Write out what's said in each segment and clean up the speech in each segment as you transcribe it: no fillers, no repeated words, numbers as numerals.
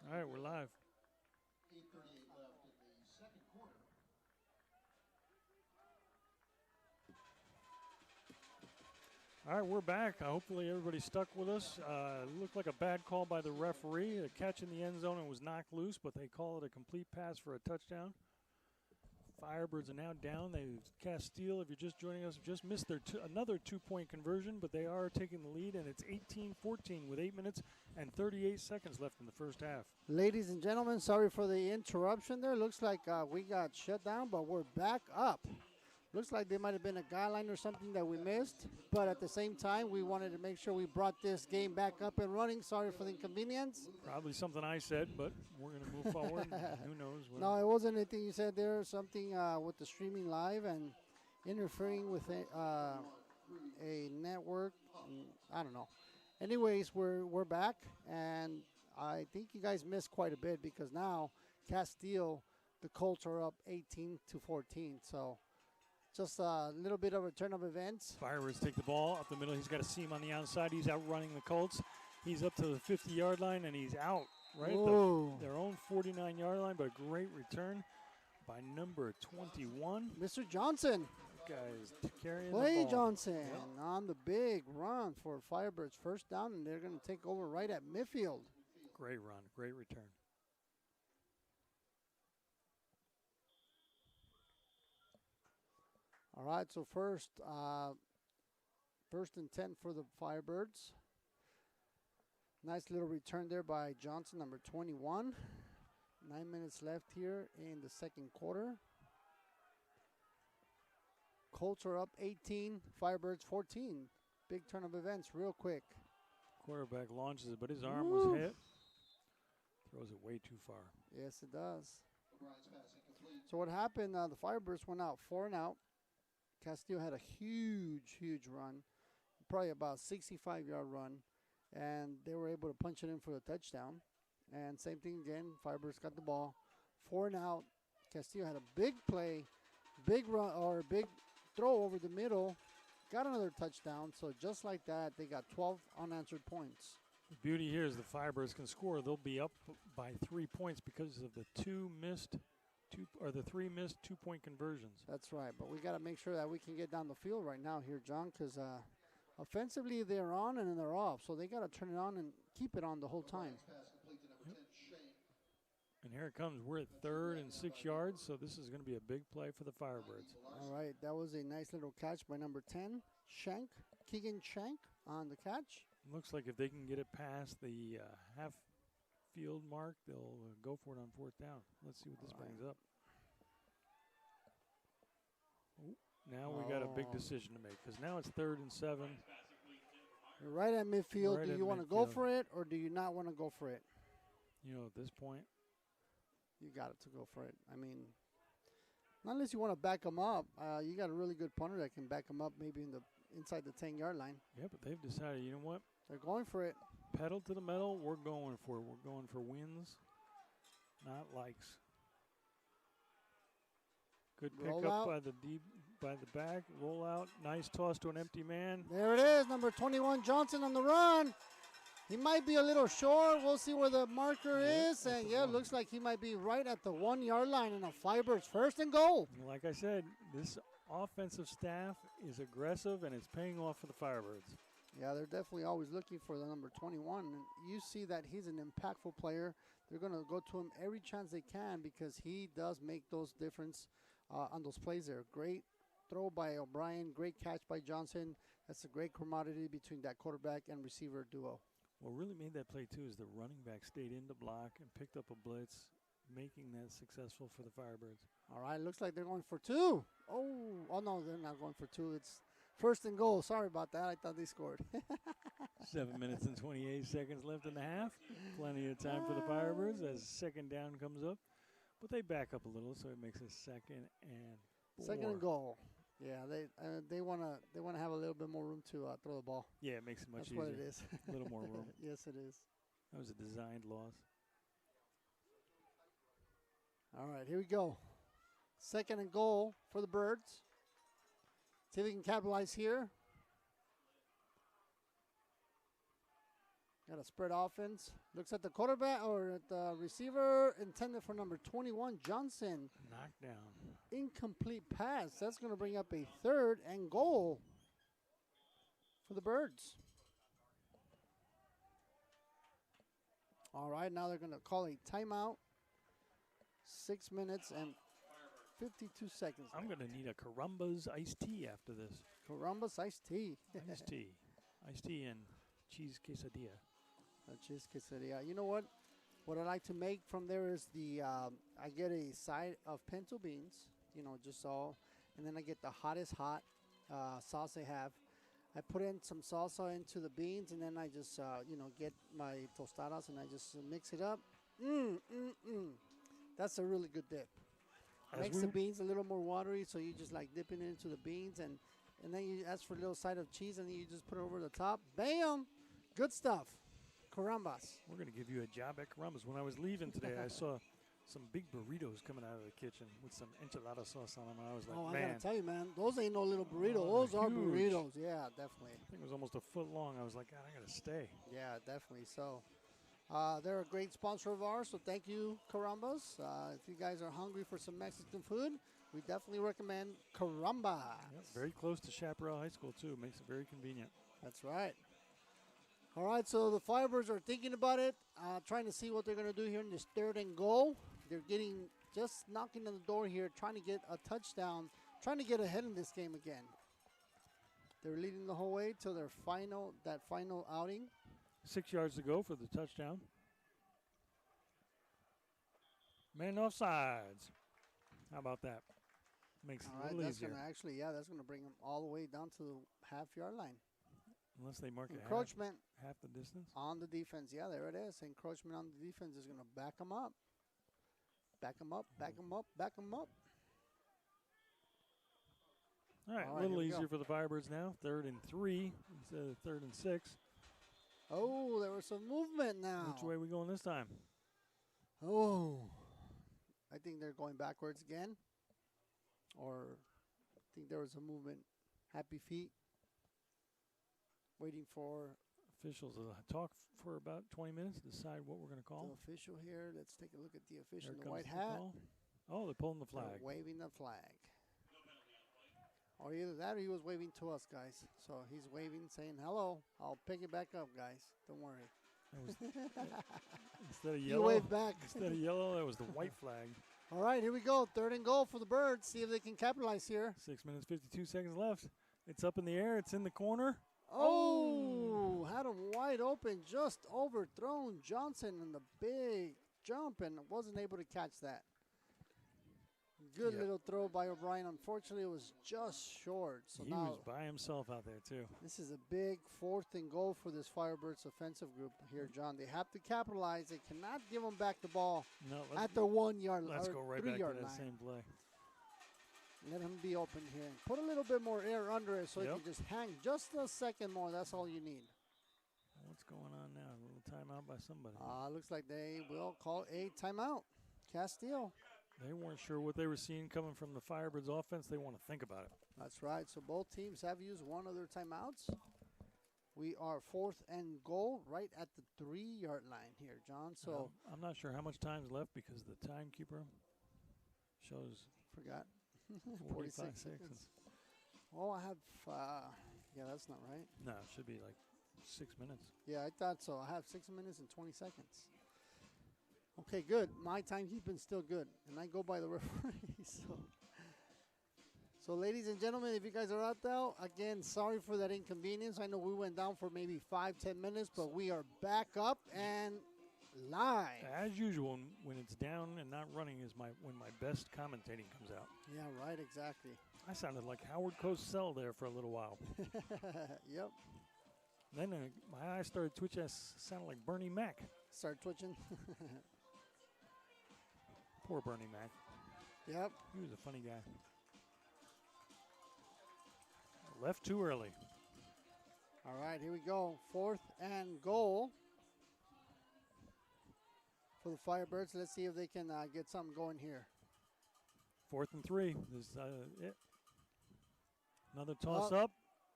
All right, we're live. 8:38 left in the second quarter. All right, we're back. Hopefully everybody stuck with us. It looked like a bad call by the referee. A catch in the end zone and was knocked loose, but they call it a complete pass for a touchdown. Firebirds are now down. Castile, if you're just joining us, just missed their another two-point conversion, but they are taking the lead, and it's 18-14 with 8 minutes and 38 seconds left in the first half. Ladies and gentlemen, sorry for the interruption there. Looks like we got shut down, but we're back up. Looks like there might have been a guideline or something that we missed, but at the same time, we wanted to make sure we brought this game back up and running. Sorry for the inconvenience. Probably something I said, but we're going to move forward. Who knows? No, it wasn't anything you said there. Something with the streaming live and interfering with a network. I don't know. Anyways, we're back, and I think you guys missed quite a bit because now Castile, the Colts are up 18-14. So. Just a little bit of a turn of events. Firebirds take the ball up the middle. He's got a seam on the outside. He's outrunning the Colts. He's up to the 50-yard line, and he's out right at their own 49-yard line, but a great return by number 21. Mr. Johnson. That guy is carrying Clay the ball. Johnson on the big run for Firebirds first down, and they're going to take over right at midfield. Great run, great return. All right, so first and 10 for the Firebirds. Nice little return there by Johnson, number 21. 9 minutes left here in the second quarter. Colts are up 18, Firebirds 14. Big turn of events real quick. Quarterback launches it, but his arm was hit. Throws it way too far. Yes, it does. So what happened, the Firebirds went out 4 and out. Castillo had a huge run, probably about 65-yard run, and they were able to punch it in for a touchdown. And same thing again, Firebirds got the ball, 4 and out. Castillo had a big play, big run or big throw over the middle, got another touchdown. So just like that, they got 12 unanswered points. The beauty here is the Firebirds can score. They'll be up by 3 points because of the three missed 2-point conversions. That's right, but we got to make sure that we can get down the field right now here, John, because offensively they're on and then they're off, so they got to turn it on and keep it on the whole time. Yep. And here it comes. We're at 3rd and 6 yards, so this is going to be a big play for the Firebirds. All right, that was a nice little catch by number 10, Keegan Shank on the catch. Looks like if they can get it past the half field mark, they'll go for it on 4th down. Let's see what this brings up. Now we got a big decision to make because now it's 3rd and 7. You're right at midfield. Right do you want to go for it or do you not want to go for it? You know, at this point, you got it to go for it. I mean, not unless you want to back them up. You got a really good punter that can back them up maybe inside the 10-yard line. Yeah, but they've decided, you know what? They're going for it. Pedal to the metal, we're going for it. We're going for wins, not likes. Good pickup by the back. Roll out. Nice toss to an empty man. There it is, number 21 Johnson on the run. He might be a little short. We'll see where the marker is. And, it looks like he might be right at the 1-yard line in a Firebirds 1st and goal. Like I said, this offensive staff is aggressive, and it's paying off for the Firebirds. Yeah, they're definitely always looking for the number 21. And you see that he's an impactful player. They're going to go to him every chance they can because he does make those difference on those plays there. Great throw by O'Brien. Great catch by Johnson. That's a great commodity between that quarterback and receiver duo. What really made that play, too, is the running back stayed in the block and picked up a blitz, making that successful for the Firebirds. All right, looks like they're going for 2. Oh, no, they're not going for 2. It's 1st and goal. Sorry about that. I thought they scored. 7 minutes and 28 seconds left in the half. Plenty of time for the Firebirds as 2nd down comes up. But they back up a little, so it makes it 2nd and 4. 2nd and goal. Yeah, they want to have a little bit more room to throw the ball. Yeah, it makes it much easier. That's what it is. A little more room. Yes, it is. That was a designed loss. All right, here we go. 2nd and goal for the Birds. See if we can capitalize here. Got a spread offense. Looks at the quarterback or at the receiver intended for number 21, Johnson. Knockdown. Incomplete pass. That's going to bring up a 3rd and goal for the Birds. All right, now they're going to call a timeout. 6 minutes and 52 seconds. I'm going to need a Carambas iced tea after this. Carambas iced tea. Iced tea. Iced tea and cheese quesadilla. Cheese quesadilla. You know what? What I like to make from there is I get a side of pinto beans, just all, and then I get the hottest hot sauce they have. I put in some salsa into the beans, and then I just, get my tostadas, and I just mix it up. That's a really good dip. Makes the beans a little more watery, so you just like dipping it into the beans, and then you ask for a little side of cheese, and then you just put it over the top. Bam! Good stuff. Carambas. We're going to give you a job at Carambas. When I was leaving today, I saw some big burritos coming out of the kitchen with some enchilada sauce on them, and I was like, I man. got to tell you, man, those ain't no little burritos. Oh, those are huge. burritos. Yeah, definitely. I think it was almost a foot long. I was like, God, I got to stay. Yeah, definitely. So they're a great sponsor of ours, so thank you, Carambas. If you guys are hungry for some Mexican food, we definitely recommend Carambas. Yep, very close to Chaparral High School, too. Makes it very convenient. That's right. All right, so the Firebirds are thinking about it, trying to see what they're going to do here in this 3rd and goal. They're just knocking on the door here, trying to get a touchdown, trying to get ahead in this game again. They're leading the whole way till their final outing. 6 yards to go for the touchdown. Man offsides. How about that? Makes it All a right, little that's easier. going to actually, that's going to bring them all the way down to the half-yard line. Unless they mark it Encroachment half the distance. on the defense. Yeah, there it is. Encroachment on the defense is going to back them up. Back them up, back them up, back them up. All right, All a right, little here we easier go. for the Firebirds now. 3rd and 3 instead of 3rd and 6. Oh, there was some movement now. Which way are we going this time? Oh, I think they're going backwards again. Or I think there was a movement. Happy feet. Waiting for Officials will talk for about 20 minutes, decide what we're going to call. the official here. Let's take a look at the official Here in the comes white the hat. call. Oh, they're pulling the They're flag. waving the flag. Or either that or he was waving to us, guys. So he's waving, saying, hello. I'll pick it back up, guys. Don't worry. That was, instead of You yellow, wave back. instead of yellow, that was the white flag. All right, here we go. 3rd and goal for the Birds. See if they can capitalize here. 6 minutes, 52 seconds left. It's up in the air. It's in the corner. Oh, had him wide open, just overthrown Johnson in the big jump and wasn't able to catch that. Good Yep. little throw by O'Brien. Unfortunately, it was just short. So He now was by himself out there, too. this is a big 4th and goal for this Firebirds offensive group here, John. They have to capitalize. They cannot give them back the ball No, at the 1 yard line. let's go right back to 3-yard that line. same play. Let him be open here. Put a little bit more air under it so he Yep. can just hang just a second more. That's all you need. What's going on now? A little timeout by somebody. Looks like they will call a timeout. Castile. They weren't sure what they were seeing coming from the Firebirds offense. They want to think about it. That's right. So both teams have used one of their timeouts. We are 4th and goal right at the 3-yard line here, John. So I'm not sure how much time's left because the timekeeper shows forgot. 45 seconds. Oh, I have. Yeah, that's not right. No, it should be like 6 minutes. Yeah, I thought so. I have 6 minutes and 20 seconds. Okay, good. My timekeeping's still good, and I go by the referee. So, ladies and gentlemen, if you guys are out there, again, sorry for that inconvenience. I know we went down for maybe 5-10 minutes, but we are back up and live. As usual, when it's down and not running is when my best commentating comes out. Yeah, right, exactly. I sounded like Howard Cosell there for a little while. Yep. Then my eyes started twitching. I sounded like Bernie Mac. Start twitching. Poor Bernie Mac. Yep. He was a funny guy. Left too early. All right, here we go. 4th and goal for the Firebirds. Let's see if they can get something going here. 4th and 3. This is it. Another toss up.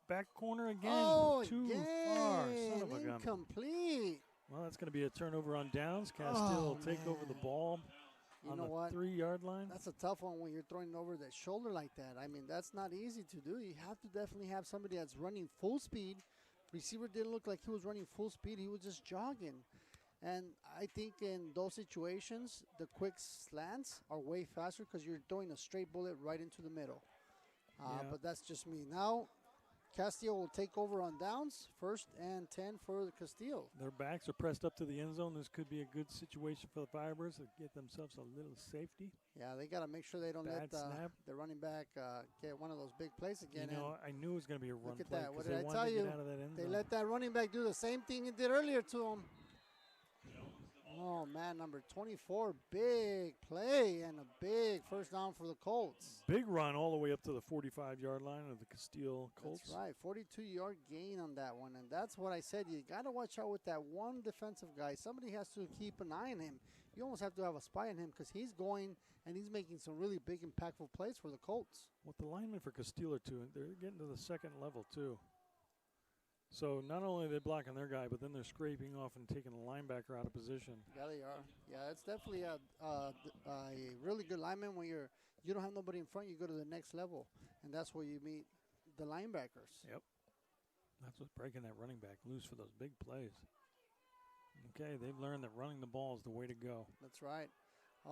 back corner again. Oh, Too again. far. Son of a gun. Incomplete. Well, that's going to be a turnover on downs. Castile will take over the man. ball You on know the what? 3-yard line. That's a tough one when you're throwing over that shoulder like that. I mean, that's not easy to do. You have to definitely have somebody that's running full speed. Receiver didn't look like he was running full speed. He was just jogging. And I think in those situations, the quick slants are way faster because you're throwing a straight bullet right into the middle. Yeah. But that's just me. Now, Castillo will take over on downs. 1st and 10 for Castillo. Their backs are pressed up to the end zone. This could be a good situation for the Firebirds to get themselves a little safety. Yeah, they got to make sure they don't let snap. the running back get one of those big plays again. You know, I knew it was going to be a run look at play. that. What 'cause did they I wanted tell to you? get out of that end They zone. let that running back do the same thing he did earlier to him. Oh, man, number 24, big play and a big first down for the Colts. Big run all the way up to the 45-yard line of the Castile Colts. That's right, 42-yard gain on that one. And that's what I said. You got to watch out with that one defensive guy. Somebody has to keep an eye on him. You almost have to have a spy on him because he's going and he's making some really big, impactful plays for the Colts. With the linemen for Castile, too, they're getting to the second level, too. So not only are they blocking their guy, but then they're scraping off and taking the linebacker out of position. Yeah, they are. Yeah, it's definitely a really good lineman. When you don't have nobody in front, you go to the next level, and that's where you meet the linebackers. Yep. That's what's breaking that running back loose for those big plays. Okay, they've learned that running the ball is the way to go. That's right.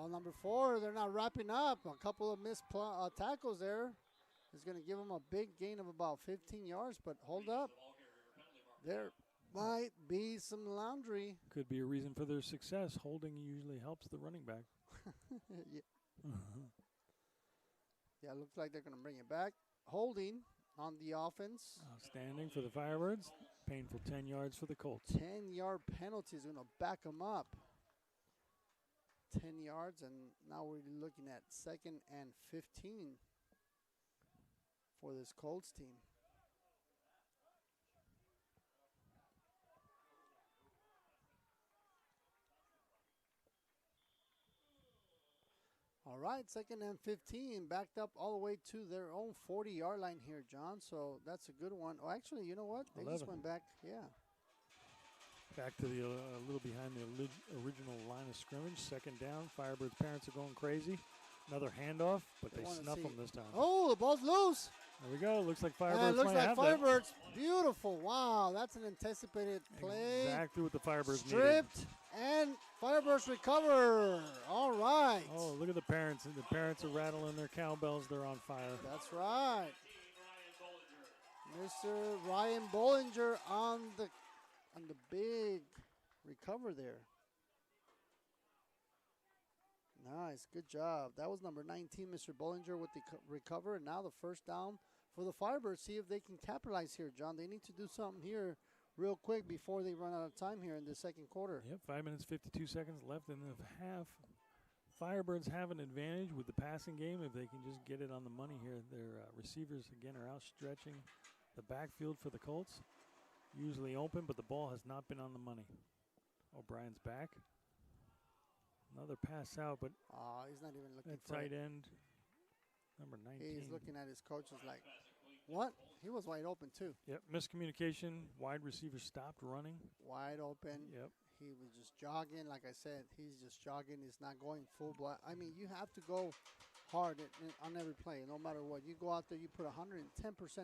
Number 4, they're not wrapping up. A couple of missed tackles there is going to give them a big gain of about 15 yards, but hold up. There might be some laundry. Could be a reason for their success. Holding usually helps the running back. Yeah. Yeah, looks like they're going to bring it back. Holding on the offense. Outstanding for the Firebirds. Painful 10 yards for the Colts. 10-yard penalty is going to back them up. 10 yards, and now we're looking at 2nd and 15 for this Colts team. All right, 2nd and 15, backed up all the way to their own 40-yard line here, John. So that's a good one. Oh, actually, you know what? They 11. just went back. Yeah. Back to the a little behind the original line of scrimmage. 2nd down. Firebirds parents are going crazy. Another handoff, but they snuff them this time. Oh, the ball's loose. There we go. Looks like Firebirds It looks might like have Firebirds. Beautiful. Wow, that's an anticipated play. Exactly what the Firebirds needed. Stripped, and Firebirds recover. All right. Oh, look at the parents. The parents are rattling their cowbells. They're on fire. That's right. Mr. Ryan Bollinger on the big recover there. Nice, good job. That was number 19, Mr. Bollinger, with the recover. And now the first down for the Firebirds. See if they can capitalize here, John. They need to do something here real quick before they run out of time here in the second quarter. Yep, 5 minutes, 52 seconds left in the half. Firebirds have an advantage with the passing game if they can just get it on the money here. Their receivers, again, are outstretching the backfield for the Colts. Usually open, but the ball has not been on the money. O'Brien's back. Another pass out, but he's not even looking that for tight it. end, number 19. He's looking at his coach, is like, what? He was wide open, too. Yep, miscommunication. Wide receiver stopped running. Wide open. Yep. He was just jogging. Like I said, he's just jogging. He's not going full blast. I mean, you have to go hard on every play, no matter what. You go out there, you put 110%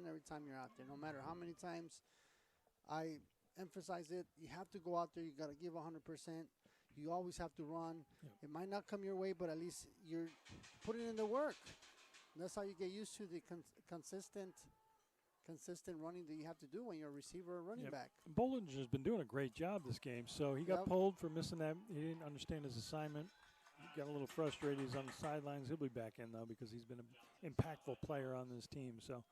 every time you're out there, no matter how many times I emphasize it. You have to go out there. You got to give 100%. You always have to run. Yep. It might not come your way, but at least you're putting in the work. And that's how you get used to the consistent running that you have to do when you're a receiver or running back. Bollinger's been doing a great job this game. So he got pulled for missing that. He didn't understand his assignment. He got a little frustrated. He's on the sidelines. He'll be back in, though, because he's been an impactful player on this team. So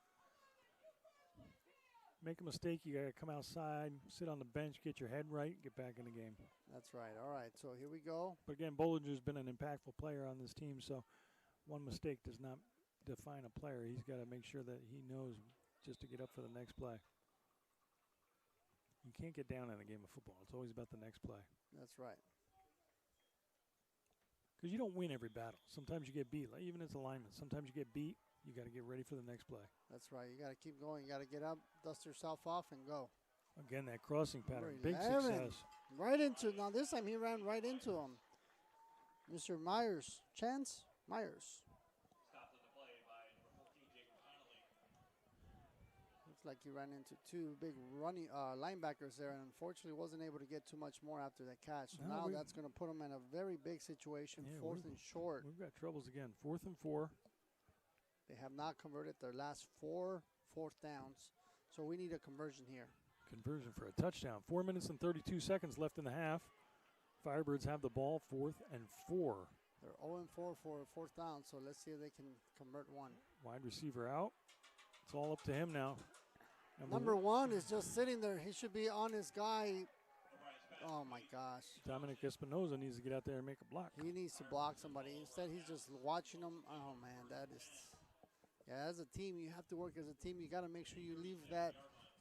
make a mistake, you got to come outside, sit on the bench, get your head right, get back in the game. That's right. All right, so here we go. But again, Bollinger's been an impactful player on this team, so one mistake does not define a player. He's got to make sure that he knows just to get up for the next play. You can't get down in a game of football. It's always about the next play. That's right. Because you don't win every battle. Sometimes you get beat, like even as a lineman. Sometimes you get beat, you got to get ready for the next play. That's right. You got to keep going. You got to get up, dust yourself off, and go. Again, that crossing pattern, Number big 11. success. Right into, now this time he ran right into him. Mr. Myers, Chance Myers. Looks like he ran into two big running linebackers there, and unfortunately wasn't able to get too much more after that catch. So No, now that's going to put him in a very big situation, Yeah, 4th and short. We've got troubles again. 4th and 4. They have not converted their last 4 fourth downs, so we need a conversion here. Conversion for a touchdown. 4 minutes and 32 seconds left in the half. Firebirds have the ball, 4th and 4. They're 0-4 for a 4th down, so let's see if they can convert one. Wide receiver out. It's all up to him now. Number 1 is just sitting there. He should be on his guy. Oh, my gosh. Dominic Espinoza needs to get out there and make a block. He needs to block somebody. Instead, he's just watching them. Oh, man, that is. Yeah, as a team, you have to work as a team. You got to make sure you leave that.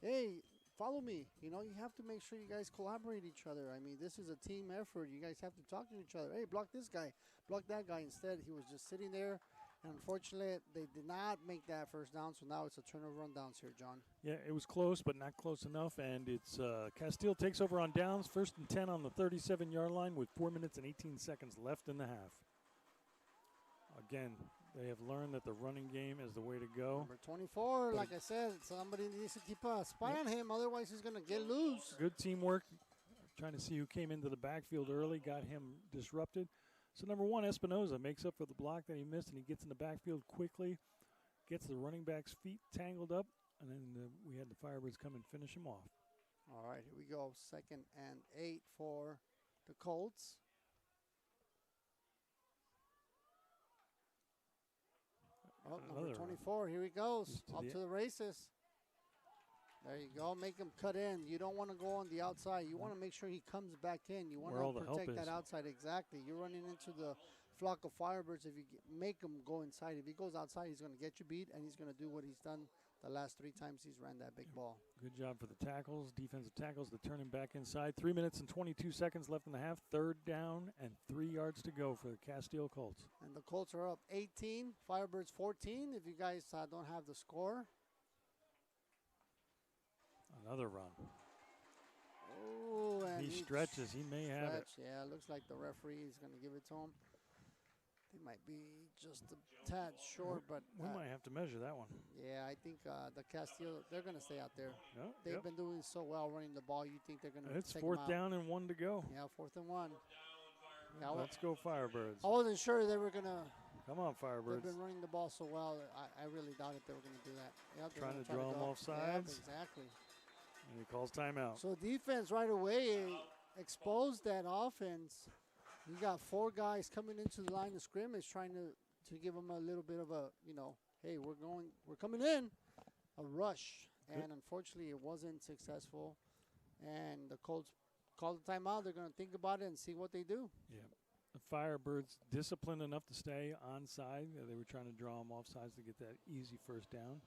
Hey, follow me. You know, you have to make sure you guys collaborate each other. I mean, this is a team effort. You guys have to talk to each other. Hey, block this guy. Block that guy. Instead, he was just sitting there. And unfortunately, they did not make that first down, so now it's a turnover on downs here, John. Yeah, it was close, but not close enough. And it's Castile takes over on downs, 1st and 10 on the 37-yard line with 4 minutes and 18 seconds left in the half. Again, they have learned that the running game is the way to go. Number 24, like I said, somebody needs to keep a spy on him, otherwise he's going to get loose. Good teamwork. Trying to see who came into the backfield early, got him disrupted. So number 1, Espinoza makes up for the block that he missed, and he gets in the backfield quickly, gets the running back's feet tangled up, and then we had the Firebirds come and finish him off. All right, here we go. 2nd and 8 for the Colts. Oh, number 24, here he goes. Up to the races. There you go. Make him cut in. You don't want to go on the outside. You want to make sure he comes back in. You want to protect that outside. Exactly. You're running into the flock of Firebirds. If you make him go inside, if he goes outside, he's going to get you beat, and he's going to do what he's done the last 3 times he's ran that big ball. Good job for the tackles, defensive tackles, to turn him back inside. 3 minutes and 22 seconds left in the half. 3rd down and 3 yards to go for the Castile Colts. And the Colts are up 18, Firebirds 14. If you guys don't have the score. Another run. Oh, and he stretches. He may have it. Yeah, it looks like the referee is going to give it to him. They might be just a tad short, but we might have to measure that one. Yeah, I think the Castile, they're going to stay out there. No, They've been doing so well running the ball. You think they're going to It's 4th down and 1 to go. Yeah, 4th and 1. Yeah, let's go Firebirds. I wasn't sure they were going to. Come on, Firebirds. They've been running the ball so well. I really doubted they were going to do that. Yep, trying to draw them off sides. Yep, exactly. And he calls timeout. So defense right away exposed that offense. You got 4 guys coming into the line of scrimmage trying to give them a little bit of a, hey, we're coming in, a rush. Good. And unfortunately it wasn't successful. And the Colts called the timeout. They're going to think about it and see what they do. Yeah. The Firebirds disciplined enough to stay onside. They were trying to draw them off sides to get that easy 1st down.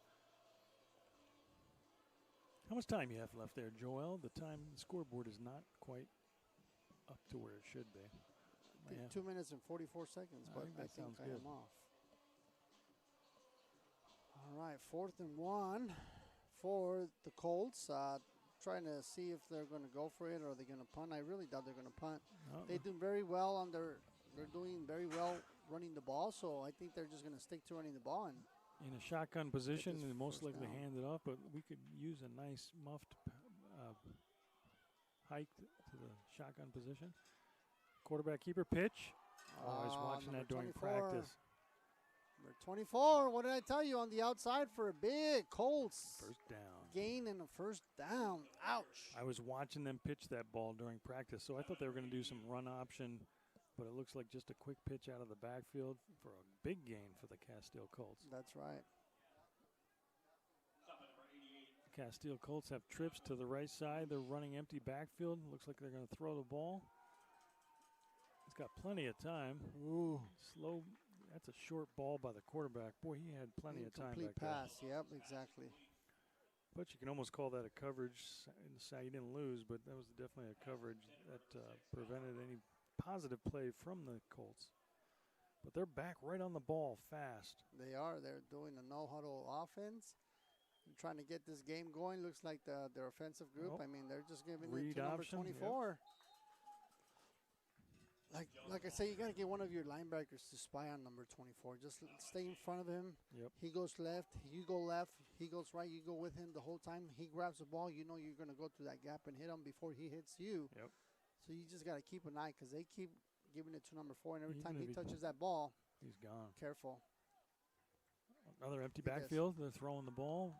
How much time you have left there, Joel? The scoreboard is not quite up to where it should be. I think 2 minutes and 44 seconds, but I think I am off. All right, 4th and 1 for the Colts. Trying to see if they're going to go for it or they're going to punt. I really doubt they're going to punt. They do very well they're doing very well running the ball, so I think they're just going to stick to running the ball. And in a shotgun position, and most likely hand it off, but we could use a nice muffed hike to the shotgun position. Quarterback keeper pitch. I was watching that during practice. Number 24, what did I tell you? On the outside for a big Colts. 1st down. Gain and a 1st down. Ouch. I was watching them pitch that ball during practice, so I thought they were going to do some run option, but it looks like just a quick pitch out of the backfield for a big gain for the Castile Colts. That's right. The Castile Colts have trips to the right side. They're running empty backfield. Looks like they're going to throw the ball. It's got plenty of time. Ooh. Slow. That's a short ball by the quarterback. Boy, he had plenty of time back there. Complete pass. Yep, exactly. But you can almost call that a coverage. You didn't lose, but that was definitely a coverage that prevented any positive play from the Colts. But they're back right on the ball fast. They are. They're doing a no-huddle offense. Trying to get this game going. Looks like their offensive group. Oh. I mean, they're just giving Read it to number option, 24. Like I say, you got to get one of your linebackers to spy on number 24. Just stay in front of him. Yep. He goes left. You go left. He goes right. You go with him the whole time. He grabs the ball. You know you're going to go through that gap and hit him before he hits you. Yep. So you just got to keep an eye because they keep giving it to number 4. And every Even time if he he- touches that ball, He's gone. careful. Another empty Yes. backfield. They're throwing the ball.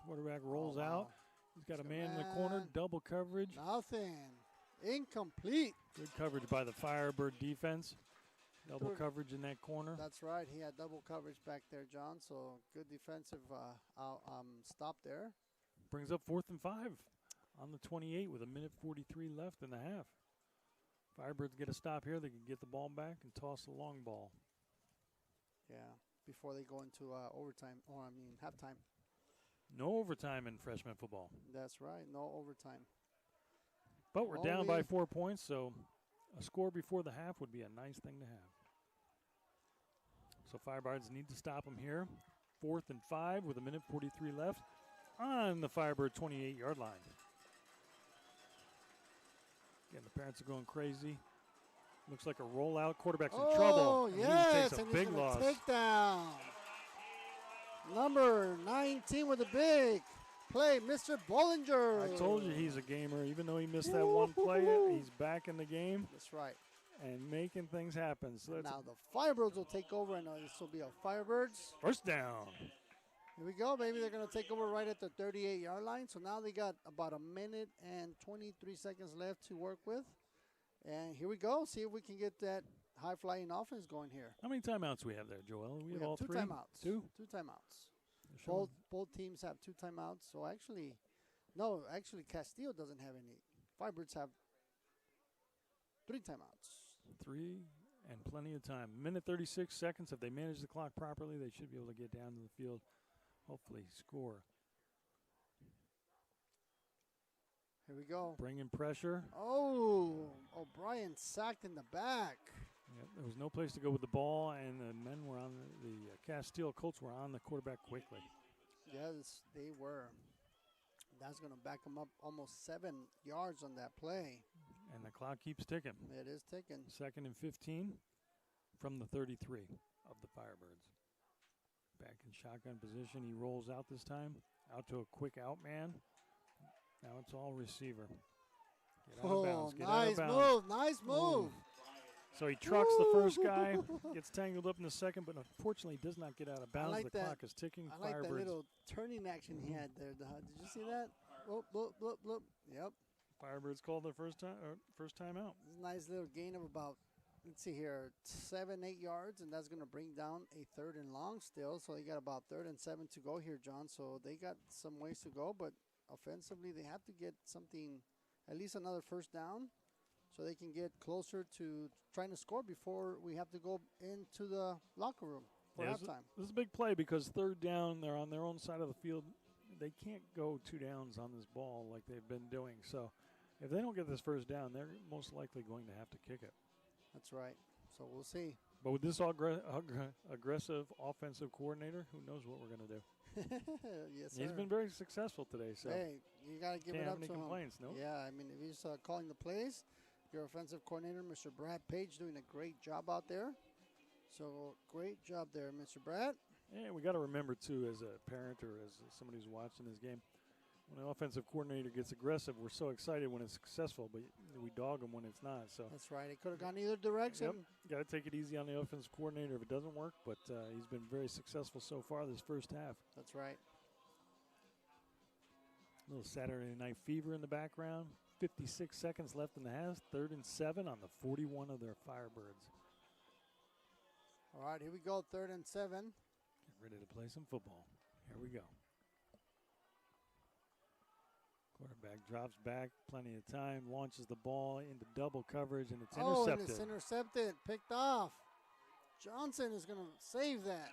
Quarterback rolls Oh, wow. out. He's got a He's got man in the corner. man. Double coverage. Nothing. Incomplete. Good coverage by the Firebird defense. Double Good. coverage in that corner. That's right. He had double coverage back there, John. So good defensive stop there. Brings up 4th and 5 on the 28 with 1:43 left in the half. Firebirds get a stop here. They can get the ball back and toss the long ball. Yeah, before they go into overtime, halftime. No overtime in freshman football. That's right. No overtime. But we're down by Only- 4 points, so a score before the half would be a nice thing to have. So Firebirds need to stop them here. 4th and 5 with 1:43 left on the Firebird 28-yard line. Again, the parents are going crazy. Looks like a rollout. Quarterback's in trouble. Oh, and yes. He takes a and big he's gonna loss. take down. Number 19 with a big play, Mr. Bollinger. I told you he's a gamer. Even though he missed that one play, he's back in the game That's right. and making things happen. So that's Now the Firebirds will take over, and this will be a Firebirds. first down. Here we go, baby. They're going to take over right at the 38-yard line. So now they got about 1 minute and 23 seconds left to work with. And here we go. See if we can get that high-flying offense going here. How many timeouts we have there, Joel? We have all two three? timeouts. Two? Two timeouts. They're showing Both teams have 2 timeouts. So actually Castillo doesn't have any. Firebirds have 3 timeouts. 3 and plenty of time. 1:36 seconds. If they manage the clock properly, they should be able to get down to the field, hopefully score. Here we go. Bring in pressure. Oh, O'Brien sacked in the back. Yep, there was no place to go with the ball, and the men were on the Castile Colts were on the quarterback quickly. Yes, they were. That's going to back them up almost 7 yards on that play. And the clock keeps ticking. It is ticking. 2nd and 15 from the 33 of the Firebirds. Back in shotgun position. He rolls out this time. Out to a quick out man. Now it's all receiver. Get out of bounds. Get out of Nice bounds. move. Nice move. So he trucks the first guy, gets tangled up in the second, but unfortunately does not get out of bounds. like the that. clock is ticking. I like that Firebirds. little turning action he had there. Did you see that? Bloop, bloop, bloop, bloop. Yep. Firebirds called their first time out. This is a nice little gain of about, let's see here, 7, 8 yards, and that's going to bring down a 3rd and long still. So they got about 3rd and 7 to go here, John. So they got some ways to go, but offensively they have to get something, at least another first down, so they can get closer to trying to score before we have to go into the locker room for halftime. This is a big play because 3rd down, they're on their own side of the field. They can't go 2 downs on this ball like they've been doing. So if they don't get this first down, they're most likely going to have to kick it. That's right. So we'll see. But with this aggressive offensive coordinator, who knows what we're going to do? Yes, sir. He's been very successful today. So Hey, you got to give can't it have up any to complaints. him. Nope. Yeah, I mean, if he's calling the plays, your offensive coordinator, Mr. Brad Page, doing a great job out there. So great job there, Mr. Brad. Yeah, we got to remember, too, as a parent or as somebody who's watching this game, when an offensive coordinator gets aggressive, we're so excited when it's successful, but we dog them when it's not. So That's right. It could have gone either direction. got to take it easy on the offensive coordinator if it doesn't work, but he's been very successful so far this first half. That's right. A little Saturday Night Fever in the background. 56 seconds left in the half. 3rd and 7 on the 41 of their Firebirds. All right, here we go. 3rd and 7. Get ready to play some football. Here we go. Quarterback drops back, plenty of time, launches the ball into double coverage, and it's intercepted. And it's intercepted. Picked off. Johnson is going to save that.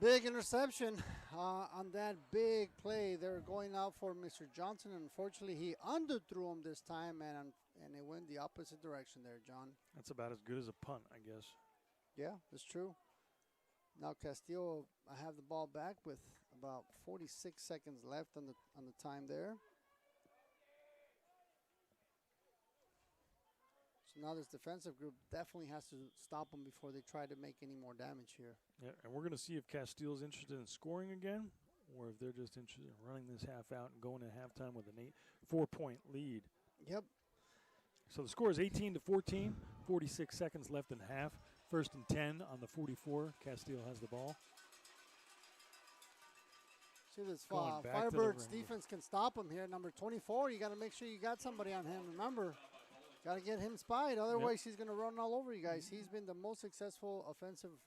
Big interception on that big play. They're going out for Mr. Johnson. Unfortunately, he underthrew him this time, and it went the opposite direction there, John. That's about as good as a punt, I guess. Yeah, that's true. Now Castillo, I have the ball back with about 46 seconds left on the time there. So now this defensive group definitely has to stop them before they try to make any more damage here. Yeah, and we're going to see if Castillo's interested in scoring again, or if they're just interested in running this half out and going to halftime with an 4-point lead. Yep. So the score is 18-14, 46 seconds left in half. 1st and 10 on the 44. Castillo has the ball. See this Going back to the Firebirds ring. defense can stop him here. Number 24, you got to make sure you got somebody on him. Remember, got to get him spied. Otherwise, he's going to run all over you guys. He's been the most successful offensive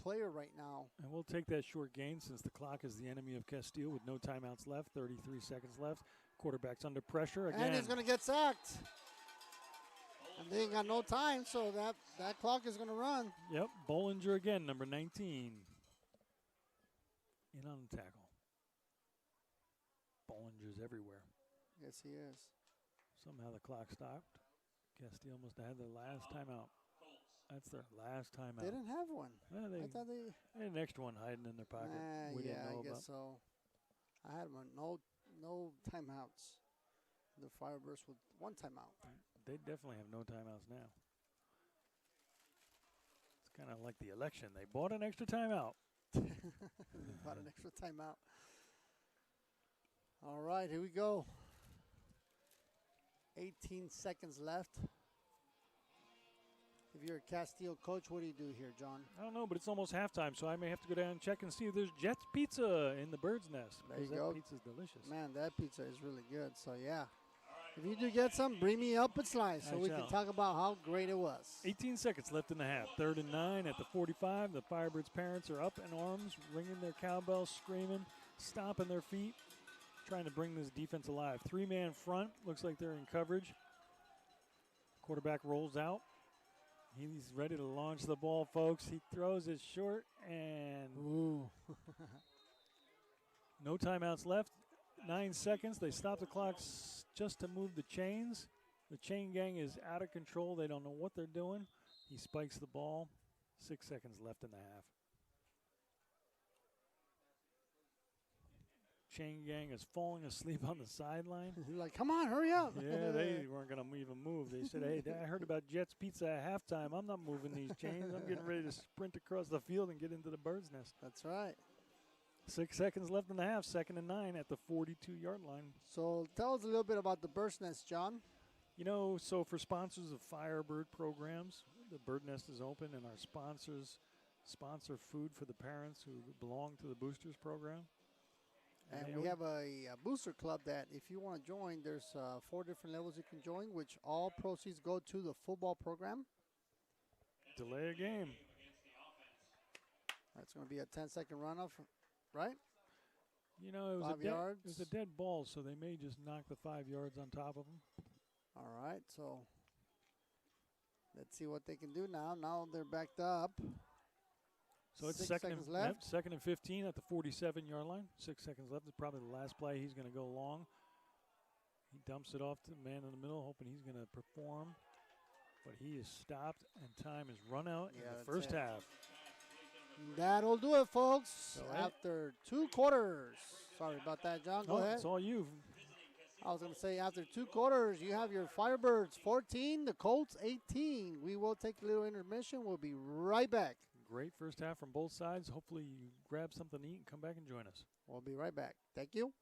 player right now. And we'll take that short gain since the clock is the enemy of Castillo with no timeouts left, 33 seconds left. Quarterback's under pressure again. And he's going to get sacked. And they ain't got no time, so that clock is going to run. Yep, Bollinger again, number 19. In on the tackle. Bollinger's everywhere. Yes, he is. Somehow the clock stopped. Castillo must have had their last timeout. That's their last timeout. They didn't have one. Well, I thought they had an extra one hiding in their pocket. We yeah, didn't know I guess about. so. I had one. No timeouts. The Firebirds with one timeout. They definitely have no timeouts now. It's kind of like the election. They bought an extra timeout. About an extra timeout. All right, here we go. 18 seconds left. If you're a Castillo coach, what do you do here, John? I don't know, but it's almost halftime, so I may have to go down and check and see if there's Jets Pizza in the Bird's Nest. There you because go. That pizza's delicious. Man, that pizza is really good. So, yeah. If you do get some, bring me up a slice so we can talk about how great it was. 18 seconds left in the half. 3rd and 9 at the 45. The Firebirds' parents are up in arms, ringing their cowbells, screaming, stomping their feet, trying to bring this defense alive. 3-man front. Looks like they're in coverage. Quarterback rolls out. He's ready to launch the ball, folks. He throws it short, and no timeouts left. 9 seconds. They stop the clock just to move the chains. The chain gang is out of control. They don't know what they're doing. He spikes the ball. 6 seconds left in the half. Chain gang is falling asleep on the sideline. Like, come on, hurry up. Yeah, they weren't going to even move. They said, hey, I heard about Jets Pizza at halftime. I'm not moving these chains. I'm getting ready to sprint across the field and get into the Bird's Nest. That's right. 6 seconds left in the half, 2nd and 9 at the 42-yard line. So tell us a little bit about the Bird's Nest, John. You know, so for sponsors of Firebird programs, the Bird Nest is open, and our sponsors sponsor food for the parents who belong to the Boosters program. And we have a booster club that if you want to join, there's 4 different levels you can join, which all proceeds go to the football program. Delay a game. That's going to be a 10-second runoff, right? You know, it was 5 yards. It was a dead ball, so they may just knock the 5 yards on top of them. All right, so let's see what they can do now. Now they're backed up. So it's 6 second seconds and, left. Yep, 2nd and 15 at the 47-yard line. 6 seconds left. It's probably the last play. He's going to go long. He dumps it off to the man in the middle, hoping he's going to perform. But he is stopped, and time is run out in the first half. That'll do it, folks. So after 2 quarters. Sorry about that, John. Go ahead. It's all you. I was going to say after 2 quarters, you have your Firebirds 14, the Colts 18. We will take a little intermission. We'll be right back. Great first half from both sides. Hopefully you grab something to eat and come back and join us. We'll be right back. Thank you.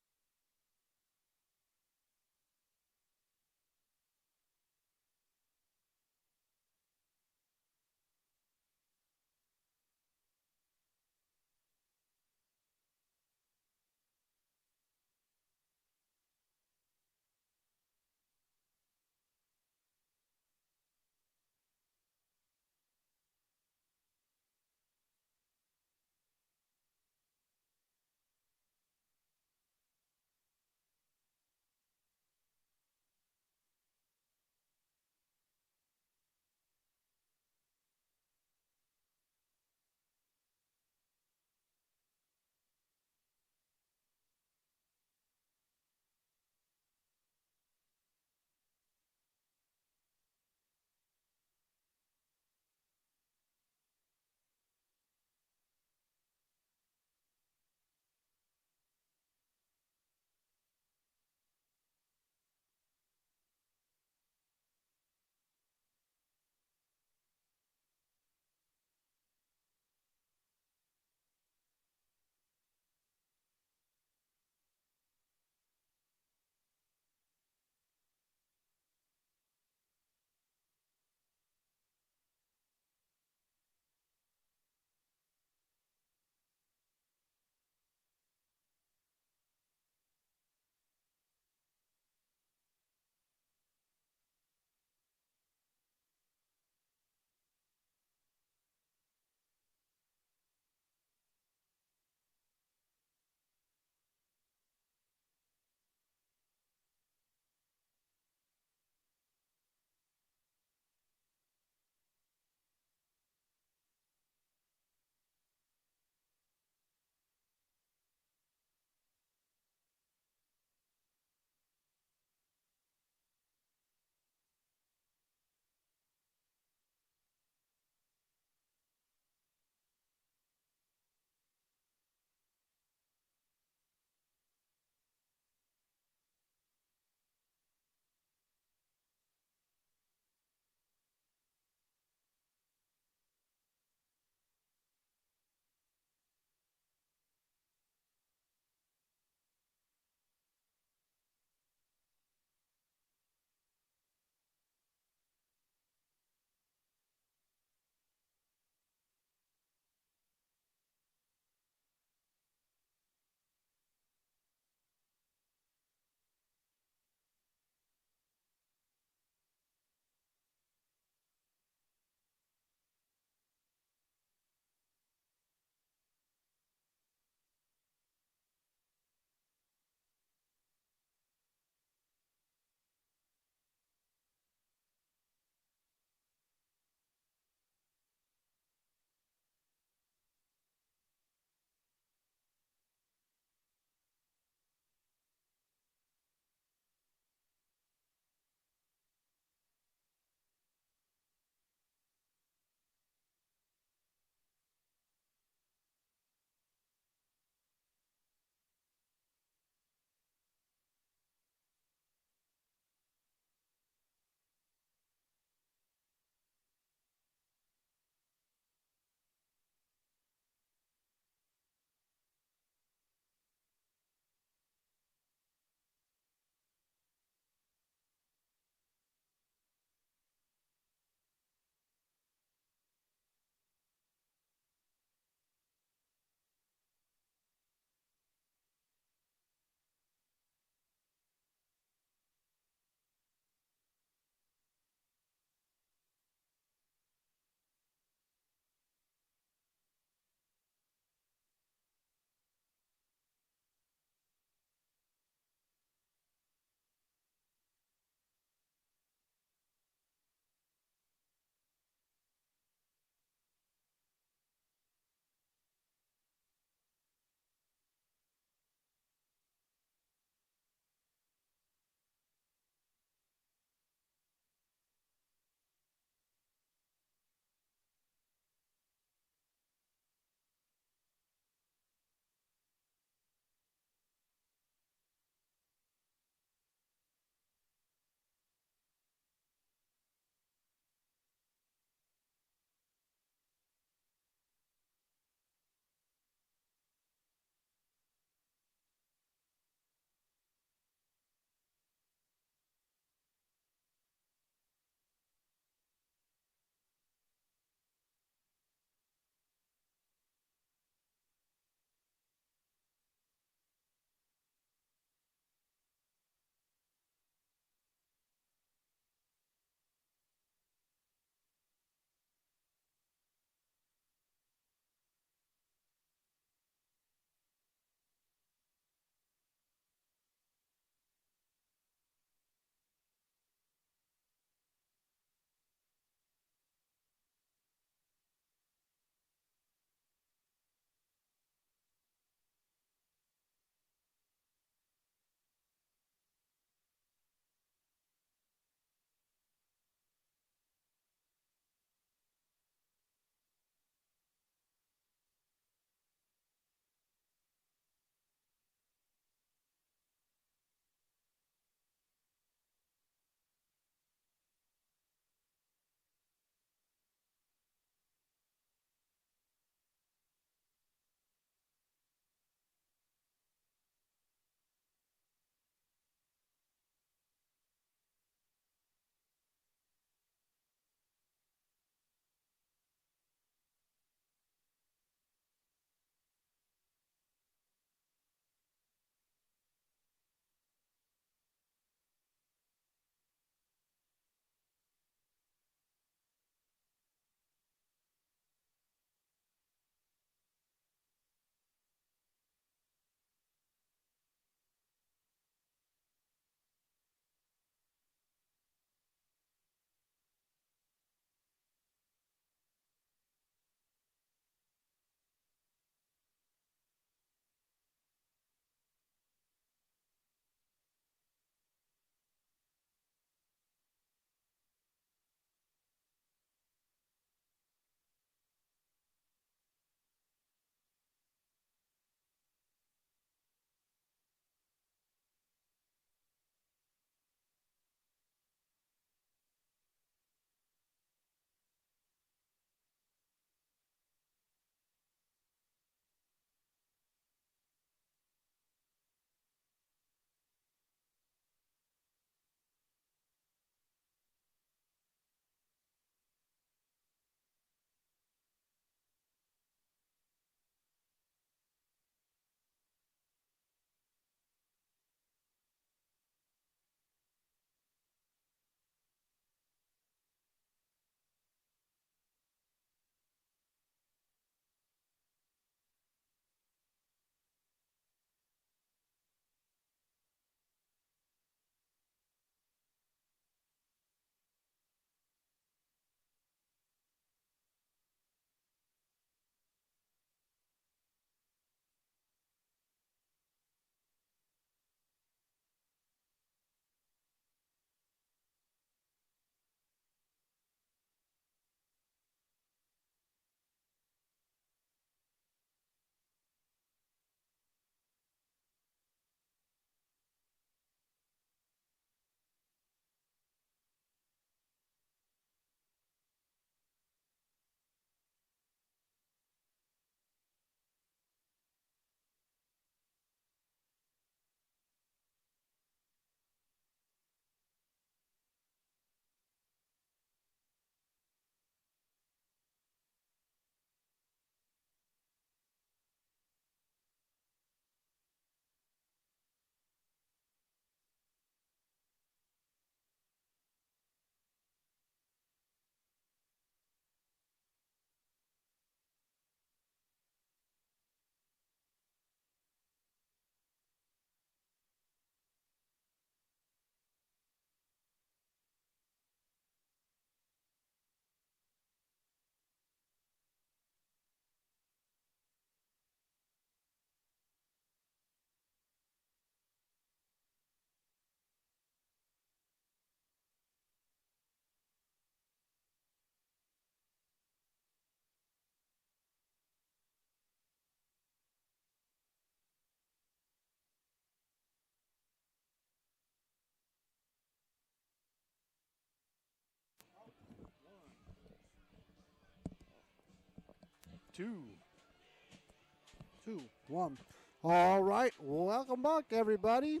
2-1. All right, welcome back, everybody.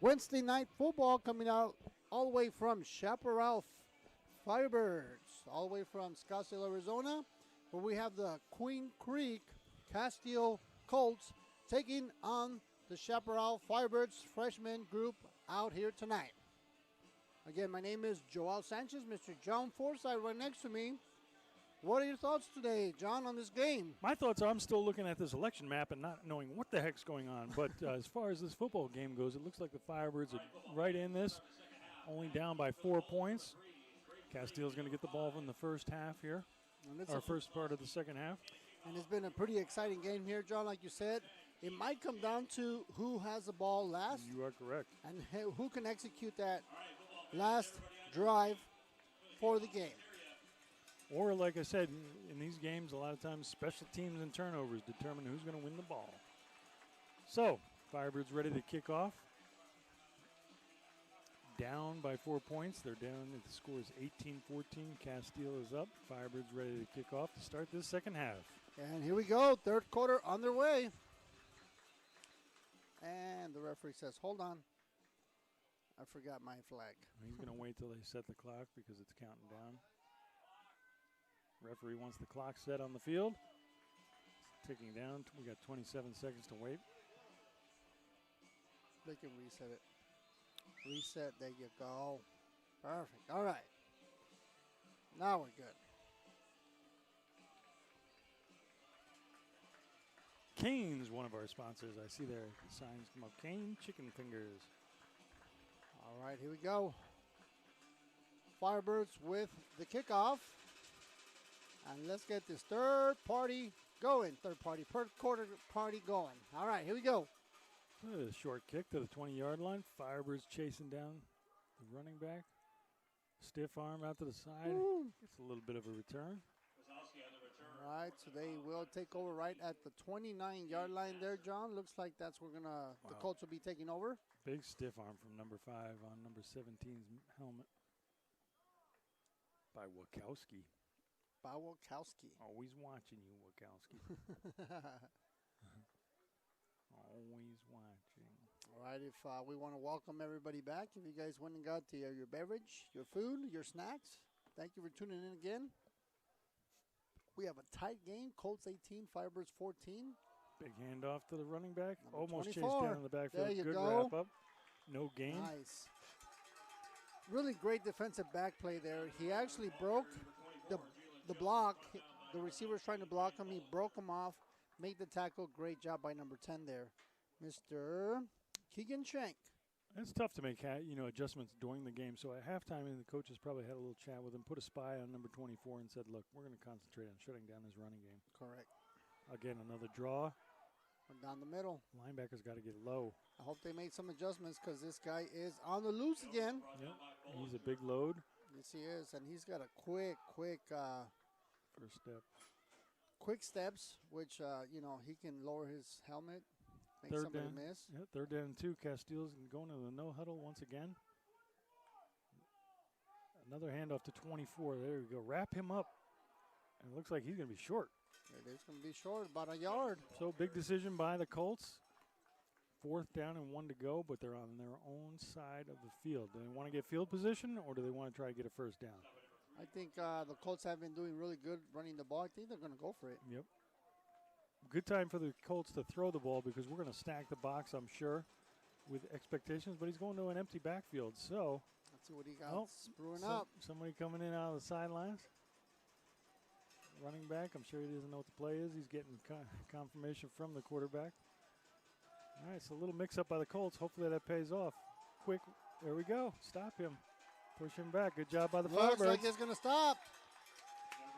Wednesday night football coming out all the way from Chaparral Firebirds, all the way from Scottsdale, Arizona, where we have the Queen Creek Castile Colts taking on the Chaparral Firebirds freshman group out here tonight. Again, my name is Joel Sanchez, Mr. John Forsythe right next to me. What are your thoughts today, John, on this game? My thoughts are I'm still looking at this election map and not knowing what the heck's going on. But as far as this football game goes, it looks like the Firebirds are right in this, only down by 4 points. Castile's going to get the ball in the first half here, or first part of the second half. And it's been a pretty exciting game here, John, like you said. It might come down to who has the ball last. You are correct. And who can execute that last drive for the game. Or, like I said, in these games, a lot of times special teams and turnovers determine who's going to win the ball. So, Firebirds ready to kick off. Down by 4 points. They're down. The score is 18-14. Castile is up. Firebirds ready to kick off to start this second half. And here we go. Third quarter underway. And the referee says, hold on. I forgot my flag. He's going to wait till they set the clock because it's counting down. Referee wants the clock set on the field. It's ticking down. We got 27 seconds to wait. They can reset it. Reset. There you go. Perfect. All right. Now we're good. Cane's one of our sponsors. I see their signs come up. Cane Chicken Fingers. All right, here we go. Firebirds with the kickoff. And let's get this third quarter party going. All right, here we go. A short kick to the 20-yard line. Firebirds chasing down the running back. Stiff arm out to the side. Ooh. Gets a little bit of a return. All right, so they will take over right at the 29-yard line there, John. Looks like that's where the Colts will be taking over. Big stiff arm from number 5 on number 17's helmet by Wachowski. Bowakowski. Always watching you, Wachowski. Always watching. All right, if we want to welcome everybody back, if you guys went and got your beverage, your food, your snacks, thank you for tuning in again. We have a tight game. Colts 18, Firebirds 14. Big handoff to the running back. Number Almost 24. chased down in the backfield. There you Good go. wrap up. No gain. Nice. Really great defensive back play there. He actually broke the block. The receiver's trying to block him. He broke him off. Made the tackle. Great job by number 10 there, Mr. Keegan Shank. It's tough to make adjustments during the game. So at halftime, the coaches probably had a little chat with him, put a spy on number 24 and said, look, we're going to concentrate on shutting down his running game. Correct. Again, another draw. Down the middle. Linebackers got to get low. I hope they made some adjustments because this guy is on the loose again. Yep. He's a big load. Yes, he is. And he's got a quick first step. Quick steps, which, he can lower his helmet. Make somebody miss. Yeah, third down and 2. Castile's going to the no huddle once again. Another handoff to 24. There we go. Wrap him up. And it looks like he's going to be short. It is going to be short, about a yard. So big decision by the Colts. 4th down and 1 to go, but they're on their own side of the field. Do they want to get field position, or do they want to try to get a first down? I think the Colts have been doing really good running the ball. I think they're going to go for it. Yep. Good time for the Colts to throw the ball because we're going to stack the box, I'm sure, with expectations. But he's going to an empty backfield. So let's see what he got screwing up. Somebody coming in out of the sidelines. Running back. I'm sure he doesn't know what the play is. He's getting confirmation from the quarterback. All right, so a little mix-up by the Colts. Hopefully that pays off. Quick. There we go. Stop him. Push him back. Good job by the Firebirds. Looks like it's going to stop.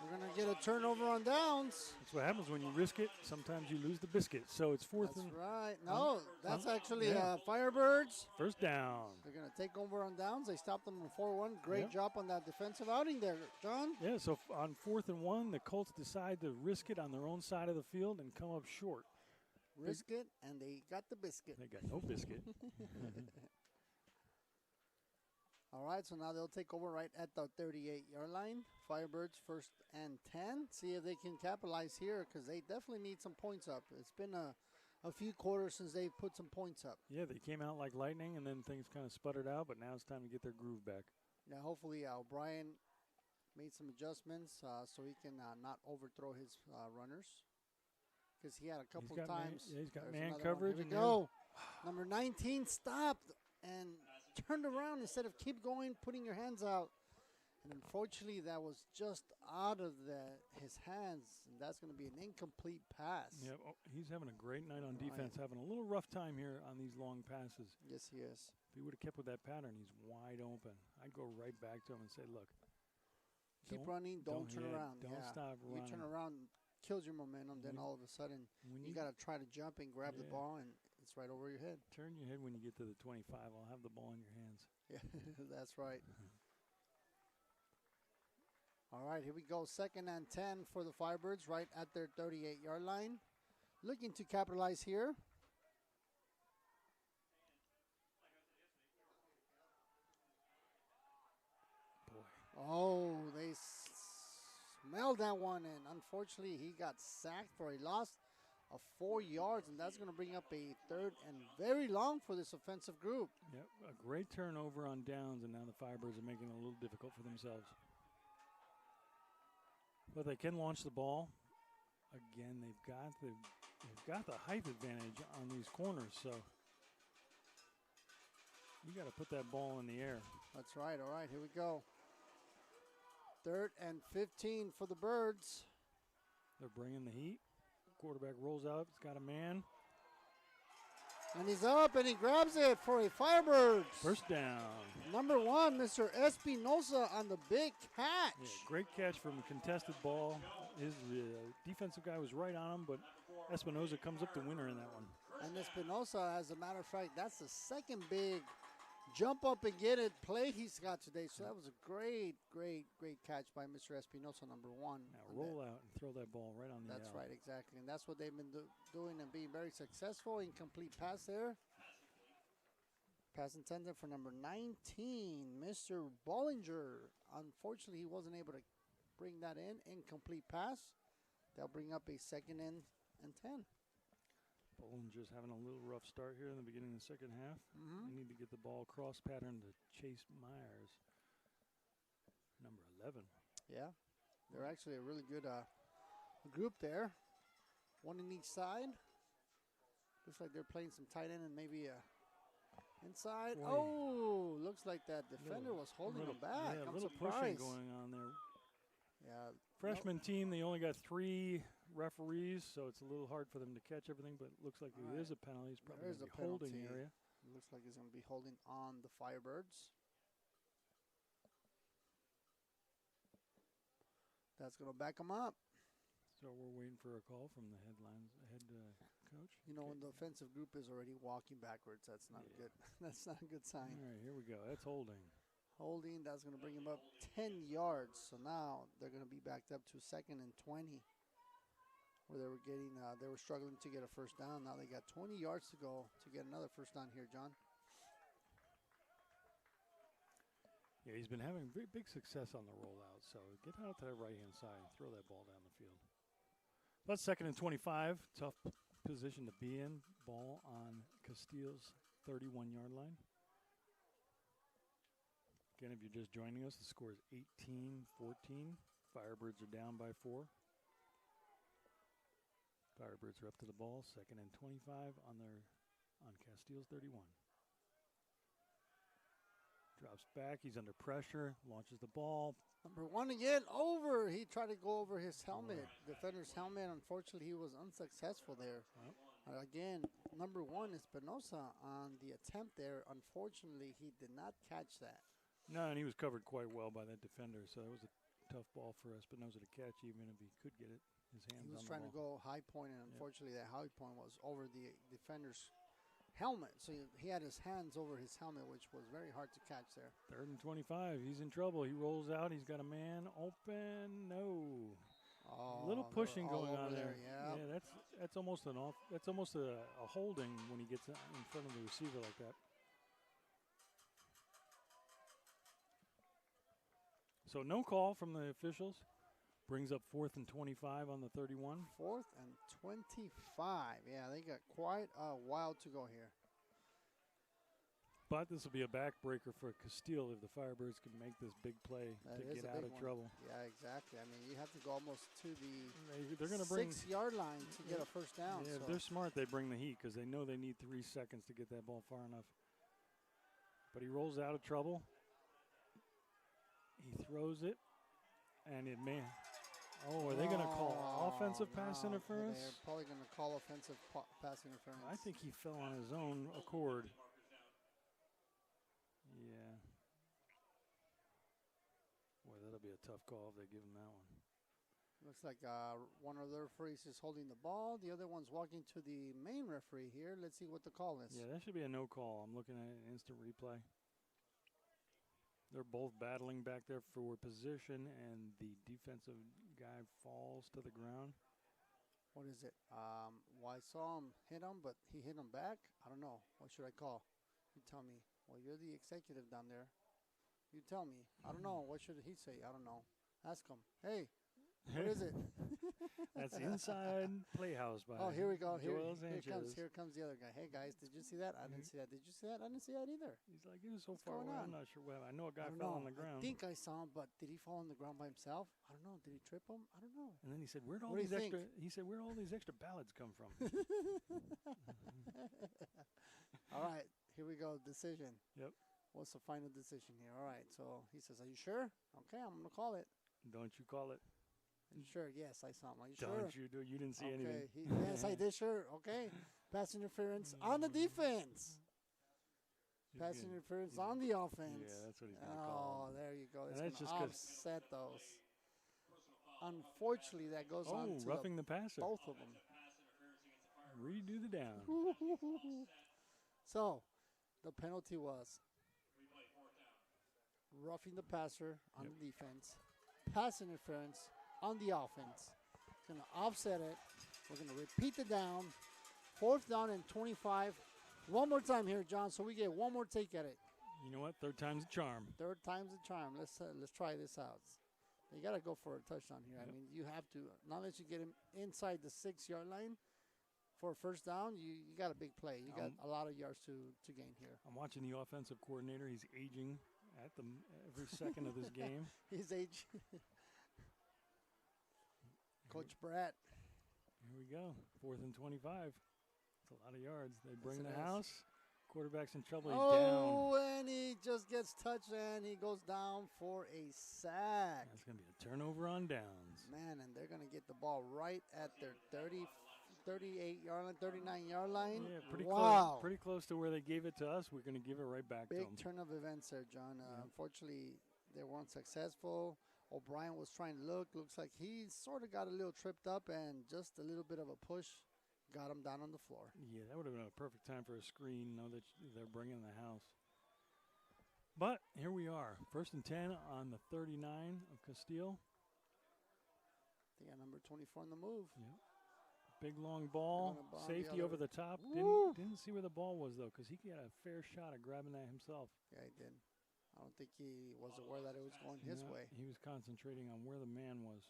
We're going to get a turnover on downs. That's what happens when you risk it. Sometimes you lose the biscuit. So it's 4th That's and right. No, that's actually Firebirds. First down. They're going to take over on downs. They stopped them in 4-1. Great job on that defensive outing there, John. Yeah, so on 4th and 1, the Colts decide to risk it on their own side of the field and come up short. Risk it, and they got the biscuit. They got no biscuit. All right, so now they'll take over right at the 38-yard line. Firebirds first and 10. See if they can capitalize here because they definitely need some points up. It's been a few quarters since they've put some points up. Yeah, they came out like lightning, and then things kind of sputtered out, but now it's time to get their groove back. Yeah, hopefully O'Brien made some adjustments so he can not overthrow his runners because he had a couple of times. He's got There's man another coverage. one. Here we go. Number 19 stopped and turned around instead of keep going, putting your hands out. And unfortunately, that was just out of his hands, and that's going to be an incomplete pass. Yeah, he's having a great night on defense, having a little rough time here on these long passes. Yes, he is. If he would have kept with that pattern, he's wide open. I'd go right back to him and say, look. Keep running, don't turn around. Don't stop running. You turn around, kills your momentum, then all of a sudden you got to try to jump and grab the ball, and it's right over your head. Turn your head when you get to the 25. I'll have the ball in your hands. Yeah, that's right. All right, here we go. 2nd and 10 for the Firebirds right at their 38-yard line. Looking to capitalize here. Oh, they smelled that one, and unfortunately, he got sacked for a loss of 4 yards, and that's going to bring up a 3rd and very long for this offensive group. Yep, a great turnover on downs, and now the Firebirds are making it a little difficult for themselves. But they can launch the ball. Again, they've got the height advantage on these corners, so you got to put that ball in the air. That's right. All right, here we go. 3rd and 15 for the Birds. They're bringing the heat. Quarterback rolls out. He's got a man. And he's up, and he grabs it for a Firebirds. First down. Number 1, Mr. Espinosa on the big catch. Yeah, great catch from a contested ball. His defensive guy was right on him, but Espinosa comes up the winner in that one. And Espinosa, as a matter of fact, that's the second big jump up and get it play he's got today. So that was a great, great, great catch by Mr. Espinosa, number 1. Now roll out and throw that ball right on the That's right, exactly. And that's what they've been doing and being very successful. Incomplete pass there. Pass intended for number 19, Mr. Bollinger. Unfortunately, he wasn't able to bring that in. Incomplete pass. They'll bring up a 2nd and 10. Bollinger's having a little rough start here in the beginning of the second half. They need to get the ball cross pattern to Chase Myers, number 11. Yeah, they're actually a really good group there. One in each side. Looks like they're playing some tight end and maybe inside. Oh, looks like that defender was holding him back. Yeah, a I'm little surprised. pushing going on there. Yeah. Freshman team, they only got 3 referees, so it's a little hard for them to catch everything, but it looks like there is a penalty. It's probably There is a a penalty. holding area. It looks like he's going to be holding on the Firebirds. That's going to back him up. So we're waiting for a call from the head coach. You know, when the offensive group is already walking backwards, that's not good. That's not a good sign. All right, here we go. That's holding. Holding, that's going to bring him up 10 yards. So now they're going to be backed up to 2nd and 20, where they were struggling to get a first down. Now they got 20 yards to go to get another first down here, John. Yeah, he's been having big success on the rollout. So get out to that right-hand side and throw that ball down the field. That's 2nd and 25. Tough position to be in. Ball on Castillo's 31-yard line. Again, if you're just joining us, the score is 18-14. Firebirds are down by 4. Firebirds are up to the ball. 2nd and 25 on Castillo's 31. Drops back. He's under pressure. Launches the ball. Number 1 again over. He tried to go over his helmet, defender's helmet. Unfortunately, he was unsuccessful there. Again, number 1 is Espinosa on the attempt there. Unfortunately, he did not catch that. No, and he was covered quite well by that defender, so it was a tough ball for Espinosa to catch, even if he could get it. His hands He was on trying the to go high point, and unfortunately, that high point was over the defender's helmet. So he had his hands over his helmet, which was very hard to catch there. 3rd and 25. He's in trouble. He rolls out. He's got a man open. No. Oh, little pushing going on there. Yeah, that's almost an off. That's almost a holding when he gets in front of the receiver like that. So no call from the officials. Brings up 4th and 25 on the 31. 4th and 25. Yeah, they got quite a while to go here. But this will be a backbreaker for Castile if the Firebirds can make this big play That to is get a out big of one. trouble. Yeah, exactly. I mean, you have to go almost to the They're going to bring 6-yard line to get a first down. Yeah, so. if they're smart, they bring the heat because they know they need 3 seconds to get that ball far enough. But he rolls out of trouble. He throws it, and it may. Oh, are they going to call offensive pass no, interference? They're probably going to call offensive pass interference. I think he fell on his own accord. Yeah. Boy, that'll be a tough call if they give him that one. Looks like one of the referees is holding the ball. The other one's walking to the main referee here. Let's see what the call is. Yeah, that should be a no call. I'm looking at an instant replay. They're both battling back there for position, and the defensive guy falls to the ground. What is it? Well, I saw him hit him, but he hit him back. I don't know. What should I call? You tell me. Well, you're the executive down there. You tell me. I don't know. What should he say? I don't know. Ask him. Hey, what is it? That's Inside Playhouse by Oh, here we go. Joel Here Sanchez. comes the other guy. Hey, guys, did you see that? I didn't see that. Did you see that? I didn't see that either. He's like, he was so What's far going away. on? I'm not sure what. I know a guy I don't fell know. on the ground. I think I saw him, but did he fall on the ground by himself? I don't know. Did he trip him? I don't know. And then he said, "Where'd all What do these you extra?" He said, "Where all these extra ballads come from?" All right, here we go. Decision. Yep. What's the final decision here? All right, so he says, "Are you sure?" Okay, I'm gonna call it. Don't you call it? Are you sure? Yes, I saw him. Are you Don't sure? you do? You didn't see Okay. anything. Yes, I did. Sure. Okay. Pass interference on the defense. He's Pass getting- interference he's- on the offense. Yeah, that's what he's gonna Oh, call. there you go. And It's that's gonna just 'cause- offset those. Unfortunately, that goes on Oh, to roughing the passer. both of them. Redo the down. So, the penalty was roughing the passer on the defense, pass interference on the offense. It's going to offset it. We're going to repeat the down. 4th down and 25. One more time here, John, so we get one more take at it. You know what? Third time's a charm. 3rd time's the charm. Let's try this out. You got to go for a touchdown here. Yep. I mean, you have to. Not unless you get him inside the 6-yard line for a first down, you got a big play. You got a lot of yards to gain here. I'm watching the offensive coordinator. He's aging at every second of this game. His age. Coach Bratt. Here we go. 4th and 25. It's a lot of yards. They bring it the is. house. Quarterback's in trouble. He's Oh, and he just gets touched and he goes down for a sack. down. That's going to be a turnover on downs. Man, and they're going to get the ball right at their 38-yard line, 39-yard line. Yeah, pretty wow. close. Pretty close to where they gave it to us. We're going to give it right back to Big them. turn of events there, John. Yeah. Unfortunately, they weren't successful. O'Brien was trying to look. Looks like he sort of got a little tripped up and just a little bit of a push got him down on the floor. Yeah, that would have been a perfect time for a screen. Know that they're bringing the house. But here we are. 1st and 10 on the 39 of Castile. They got number 24 on the move. Yep. Big long ball. They're gonna bomb Safety the over other- the top. Woo! Didn't see where the ball was, though, because he got a fair shot at grabbing that himself. Yeah, he did. I don't think he was aware that it was going his No, way. He was concentrating on where the man was.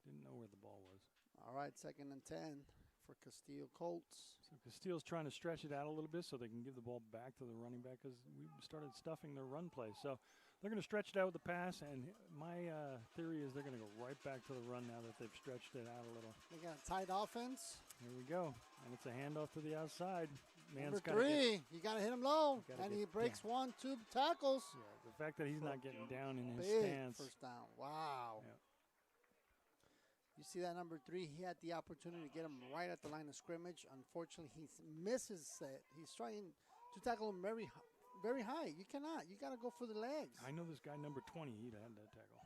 Didn't know where the ball was. All right, 2nd and 10 for Castillo Colts. So Castile's trying to stretch it out a little bit so they can give the ball back to the running back because we started stuffing their run play. So they're going to stretch it out with the pass, and my theory is they're going to go right back to the run now that they've stretched it out a little. They got a tight offense. Here we go, and it's a handoff to the outside. Number Man's gotta get- 3, you got to hit him low, gotta and get he breaks down. 1, 2 tackles. Yeah, the fact that he's not getting down in his Big stance. first down. Wow. Yeah. You see that number 3, he had the opportunity to get him right at the line of scrimmage. Unfortunately, he misses it. He's trying to tackle him very high. You cannot. You got to go for the legs. I know this guy number 20. He'd have had that tackle.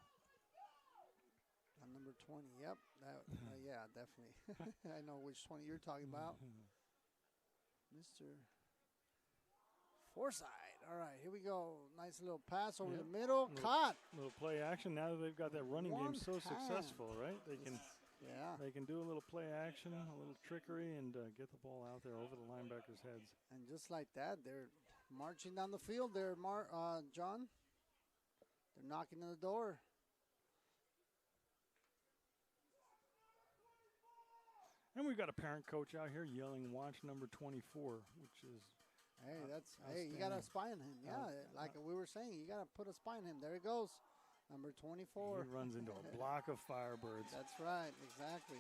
Number 20, yep. Yeah, definitely. I know which 20 you're talking about. Mr. Forsythe. All right, here we go. Nice little pass over Yep. the middle. Little- Caught. Little play action. Now that they've got that running One game so hand. successful, right? They can Yeah. they can do a little play action, a little trickery, and get the ball out there over the linebackers' heads. And just like that, they're marching down the field there, John. They're knocking on the door. And we've got a parent coach out here yelling, "Watch number 24," which is Hey, you got to spy on him. Yeah, like we were saying, you got to put a spy on him. There he goes, number 24. he runs into a block of Firebirds. That's right, exactly.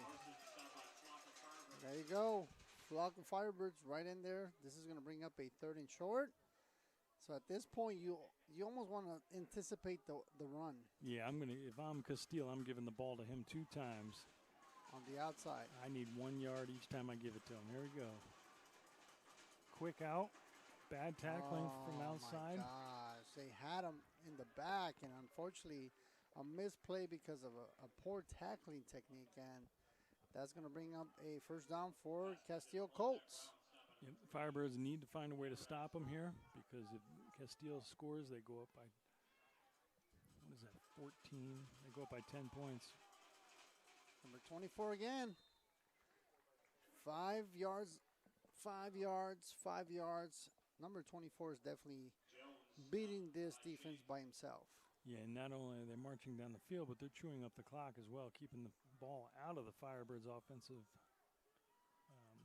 There you go. Flock of Firebirds right in there. This is going to bring up a 3rd and short. So at this point, you almost want to anticipate the run. Yeah, if I'm Castile, I'm giving the ball to him 2 times. On the outside. I need 1 yard each time I give it to him. Here we go. Quick out. Bad tackling from outside. Oh, my gosh. They had him in the back, and unfortunately, a misplay because of a poor tackling technique, and that's going to bring up a 1st down for Castillo Colts. Yep, Firebirds need to find a way to stop them here because if Castillo scores, they go up by, 14? They go up by 10 points. Number 24 again. 5 yards, 5 yards, 5 yards. Number 24 is definitely beating this defense by himself. Yeah, and not only are they marching down the field, but they're chewing up the clock as well, keeping the ball out of the Firebirds' offensive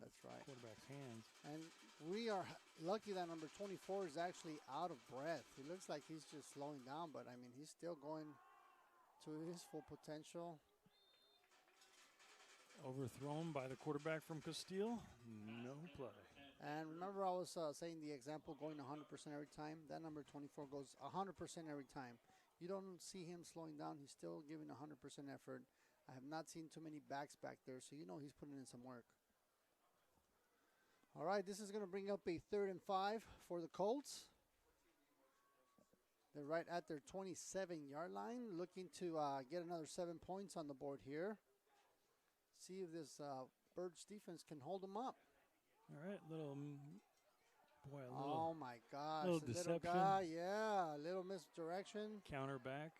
That's right. quarterback's hands. And we are lucky that number 24 is actually out of breath. He looks like he's just slowing down, but, I mean, he's still going to his full potential. Overthrown by the quarterback from Castile. No play. And remember I was saying the example going 100% every time. That number 24 goes 100% every time. You don't see him slowing down. He's still giving 100% effort. I have not seen too many backs back there, so you know he's putting in some work. All right, this is going to bring up a 3rd and 5 for the Colts. They're right at their 27-yard line, looking to get another 7 points on the board here. See if this Birds defense can hold them up. All right, Oh my gosh. Little The deception. little guy, yeah, a little misdirection. Counter back.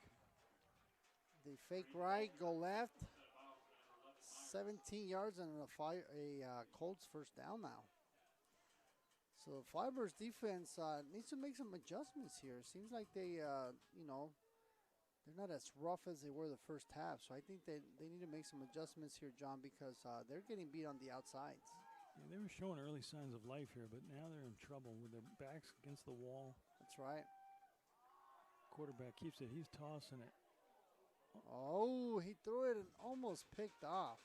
They fake right, go left. 17 yards and a Colts 1st down now. So Firebirds defense needs to make some adjustments here. Seems like they, they're not as rough as they were the 1st half. So I think they need to make some adjustments here, John, because they're getting beat on the outsides. Yeah, they were showing early signs of life here, but now they're in trouble with their backs against the wall. That's right. Quarterback keeps it. He's tossing it. Oh, he threw it and almost picked off.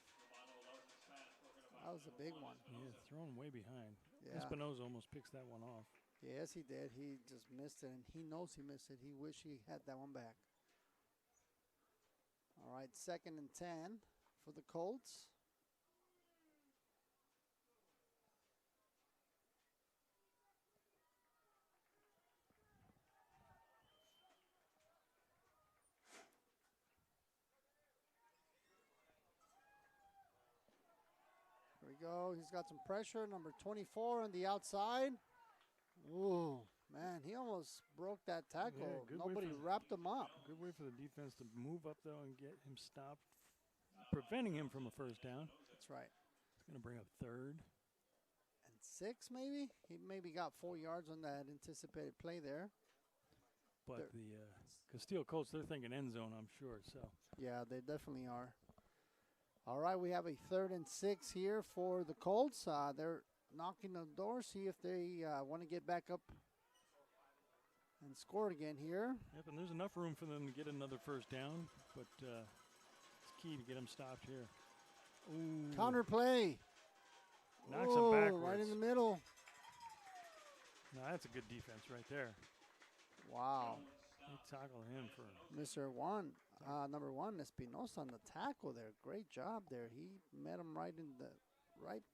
That was a big one. Yeah, thrown way behind. Yeah. Espinoza almost picks that one off. Yes, he did. He just missed it, and he knows he missed it. He wished he had that one back. All right, 2nd and 10 for the Colts. Here we go. He's got some pressure. Number 24 on the outside. Ooh, man, he almost broke that tackle. good Nobody wrapped him up. Good way for the defense to move up, though, and get him stopped, preventing him from a 1st down. That's right. It's going to bring up 3rd. And 6, maybe? He maybe got 4 yards on that anticipated play there. But the Castile Colts, they're thinking end zone, I'm sure. So Yeah, they definitely are. All right, we have a 3rd and 6 here for the Colts. They're knocking on the door, see if they want to get back up and score again here. Yep, and there's enough room for them to get another 1st down, but it's key to get them stopped here. Ooh. Counter play. Knocks him backwards. Right in the middle. Now that's a good defense right there. Wow. They tackled him for Number 1, Espinosa on the tackle there. Great job there. He met him right in the right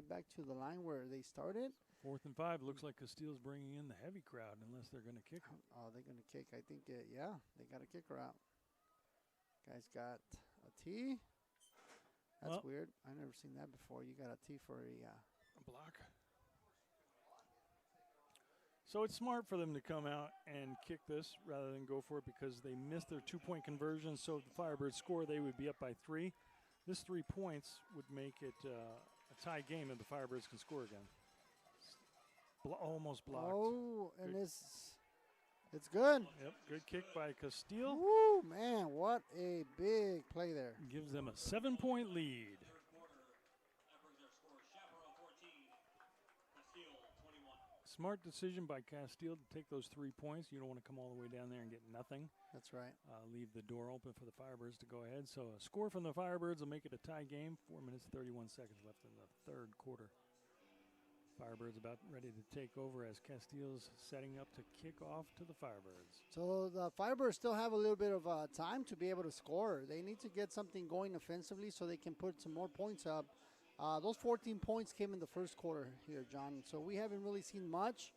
back to the line where they started. 4th and 5. Looks like Castile's bringing in the heavy crowd unless they're going to kick him. Oh, they're going to kick. I think, yeah, they got a kicker out. Guy's got a T. That's weird. I've never seen that before. You got a T for A block. So it's smart for them to come out and kick this rather than go for it because they missed their 2-point conversion. So if the Firebirds score, they would be up by 3. This 3 points would make it a tie game if the Firebirds can score again. Almost blocked. Oh, and it's good. Yep, good kick by Castile. Woo, man, what a big play there. Gives them a 7-point lead. Smart decision by Castile to take those 3 points. You don't want to come all the way down there and get nothing. That's right. Leave the door open for the Firebirds to go ahead. So a score from the Firebirds will make it a tie game. 4 minutes, 31 seconds left in the third quarter. Firebirds about ready to take over as Castile's setting up to kick off to the Firebirds. So the Firebirds still have a little bit of time to be able to score. They need to get something going offensively so they can put some more points up. Those 14 points came in the first quarter here, John. So we haven't really seen much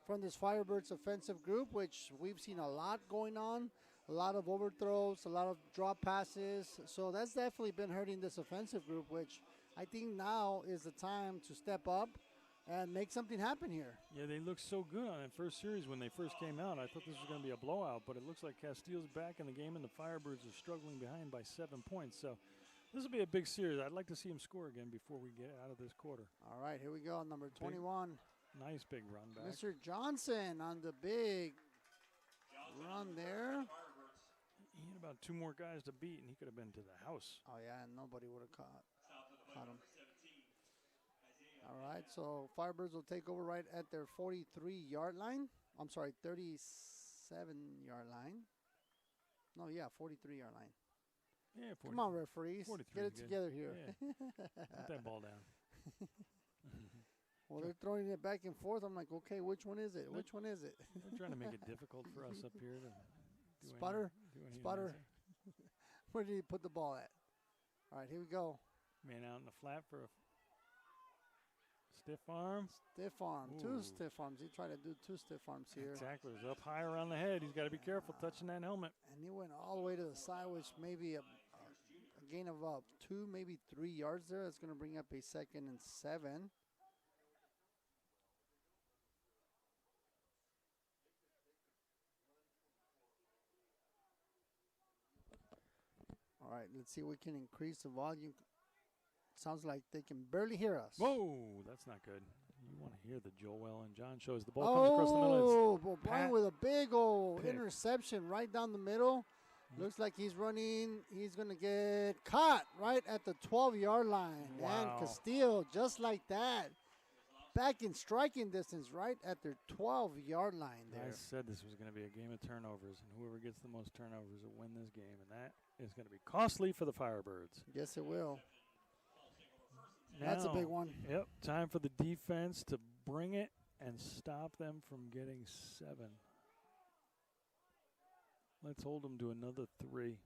from this Firebirds offensive group, which we've seen a lot going on, a lot of overthrows, a lot of drop passes. So that's definitely been hurting this offensive group, which I think now is the time to step up and make something happen here. Yeah, they looked so good on that first series when they first came out. I thought this was going to be a blowout, but it looks like Castile's back in the game, and the Firebirds are struggling behind by 7 points. So this will be a big series. I'd like to see him score again before we get out of this quarter. All right, here we go, number 21. Nice big run back. Mr. Johnson on the big run there. He had about 2 more guys to beat, and he could have been to the house. Oh, yeah, and nobody would have caught him. All right, so Firebirds will take over right at their 43-yard line. I'm sorry, 37-yard line. No, yeah, 43-yard line. Yeah, Come on, referees. Get it together here. Yeah. Put that ball down. Well, they're throwing it back and forth. I'm like, okay, which one is it? Which one is it? They're trying to make it difficult for us up here. To Spotter. Where did he put the ball at? All right, here we go. Man out in the flat for a stiff arm. Stiff arm. Ooh. 2 stiff arms. He tried to do 2 stiff arms here. Exactly. It was up high around the head. He's got to be careful touching that helmet. And he went all the way to the side, which maybe a gain of about 2, maybe 3 yards there. That's going to bring up a 2nd and 7. All right, let's see if we can increase the volume. Sounds like they can barely hear us. Whoa, that's not good. You want to hear the Joel and John shows. The ball comes across the middle. Oh, Brian with a big old interception right down the middle. Looks like he's running. He's going to get caught right at the 12-yard line. Wow. And Castillo, just like that, back in striking distance right at their 12-yard line there. I said this was going to be a game of turnovers, and whoever gets the most turnovers will win this game, and that is going to be costly for the Firebirds. Yes, it will. Now, That's a big one. Yep, time for the defense to bring it and stop them from getting 7. Let's hold them to another 3.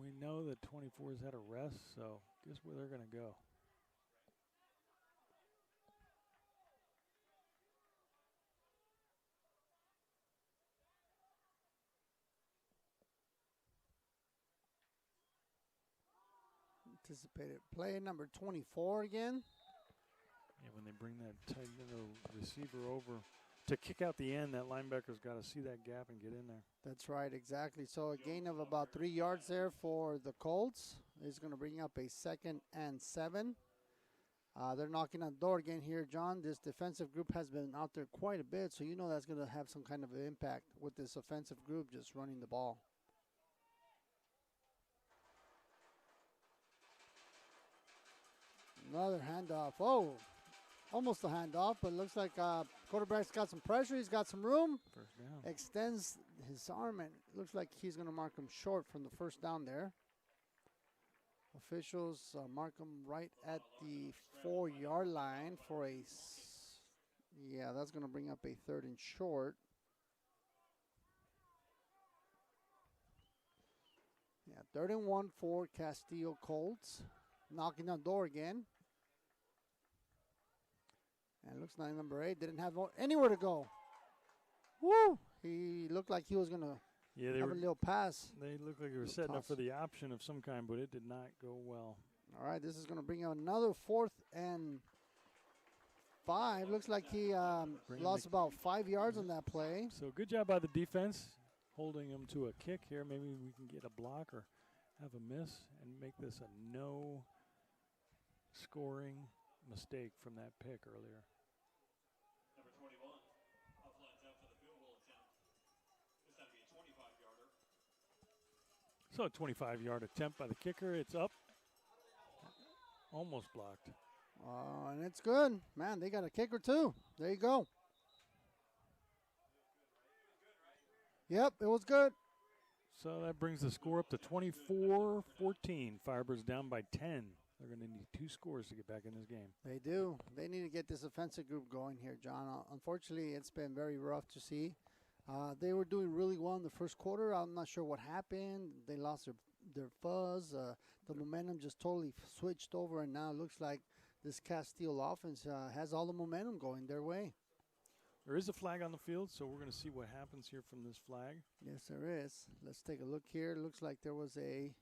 We know that 24's had a rest, so guess where they're going to go. Anticipated play number 24 again. Yeah, when they bring that tight end receiver over to kick out the end, that linebacker's got to see that gap and get in there. That's right, exactly. So a gain of about 3 yards there for the Colts. Is going to bring up a 2nd and 7. They're knocking on the door again here, John. This defensive group has been out there quite a bit, so you know that's going to have some kind of an impact with this offensive group just running the ball. Another handoff. Oh, almost a handoff, but looks like quarterback's got some pressure. He's got some room. First down. Extends his arm, and looks like he's going to mark him short from the first down there. Officials mark him right at the 4-yard line for a, yeah, that's going to bring up a 3rd and short. Yeah, 3rd and 1 for Castillo Colts. Knocking on the door again. And it looks like number 8 didn't have anywhere to go. Woo! He looked like he was going to have a little pass. They looked like they were setting up for the option of some kind, but it did not go well. All right, this is going to bring out another 4th and 5. Looks like he lost about 5 yards on that play. So good job by the defense, holding him to a kick here. Maybe we can get a block or have a miss and make this a no scoring mistake from that pick earlier. Number 21, uplines up for the field goal attempt. This time to be a 25-yarder. So a 25-yard attempt by the kicker. It's up. Almost blocked. And it's good. Man, they got a kicker too. There you go. Yep, it was good. So that brings the score up to 24-14. Firebirds down by 10. They're going to need 2 scores to get back in this game. They do. They need to get this offensive group going here, John. Unfortunately, it's been very rough to see. They were doing really well in the first quarter. I'm not sure what happened. They lost their fuzz. The momentum just totally switched over, and now it looks like this Castile offense has all the momentum going their way. There is a flag on the field, so we're going to see what happens here from this flag. Yes, there is. Let's take a look here. It looks like there was a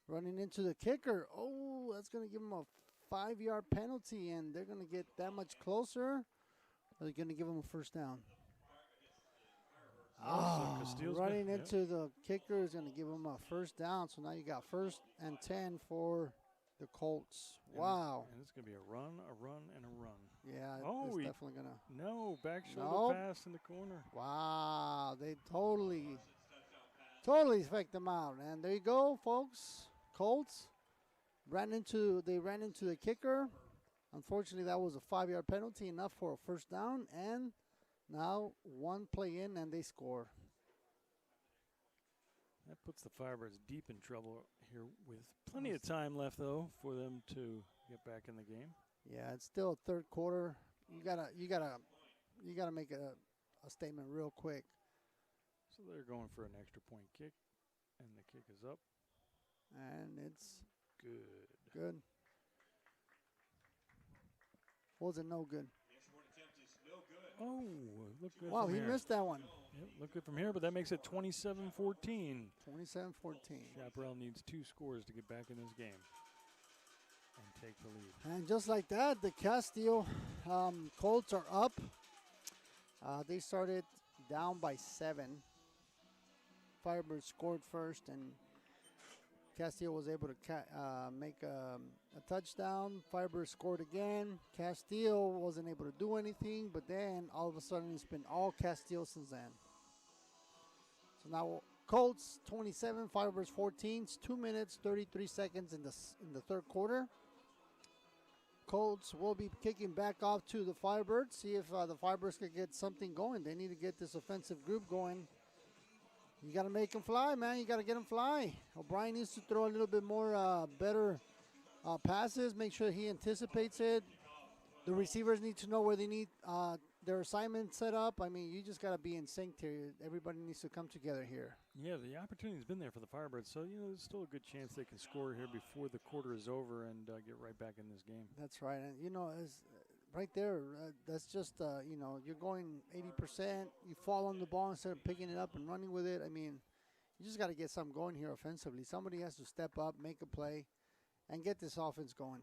running into the kicker. Oh, that's going to give them a 5-yard penalty, and they're going to get that much closer. Are they going to give them a first down? So Castile's running good. into the kicker is going to give them a first down. So now you got 1st and 10 for the Colts. Wow. And it's going to be a run, and a run. Yeah, Oh, it's definitely going to. No, back shoulder Nope. pass in the corner. Wow, they totally faked them out. And there you go, folks. Colts they ran into the kicker. Unfortunately, that was a 5-yard penalty, enough for a first down. And now 1 play in, and they score. That puts the Firebirds deep in trouble here with plenty of time left, though, for them to get back in the game. Yeah, it's still a 3rd quarter. You gotta make a statement real quick. So they're going for an extra point kick, and the kick is up. And it's Good. good. Was it no good? The extra point attempt is no good. Oh, look good Wow, from he here. missed that one. Yep, look good from here, but that makes it 27-14. 27-14. Chaparral needs 2 scores to get back in this game and take the lead. And just like that, the Castile Colts are up. They started down by 7. Firebird scored first, and Castile was able to make a touchdown. Firebird scored again. Castile wasn't able to do anything, but then all of a sudden it's been all Castile since then. So now Colts 27, Firebirds 14. It's 2 minutes 33 seconds in the 3rd quarter. Colts will be kicking back off to the Firebirds. See if the Firebirds can get something going. They need to get this offensive group going. You got to make them fly, man. You got to get them fly. O'Brien needs to throw a little bit more better passes. Make sure he anticipates it. The receivers need to know where they need their assignment set up. I mean, you just got to be in sync here. Everybody needs to come together here. Yeah, the opportunity's been there for the Firebirds, so there's still a good chance they can score here before the quarter is over and get right back in this game. That's right. And, as right there, that's just, you're going 80%. You fall on the ball instead of picking it up and running with it. I mean, you just got to get something going here offensively. Somebody has to step up, make a play, and get this offense going.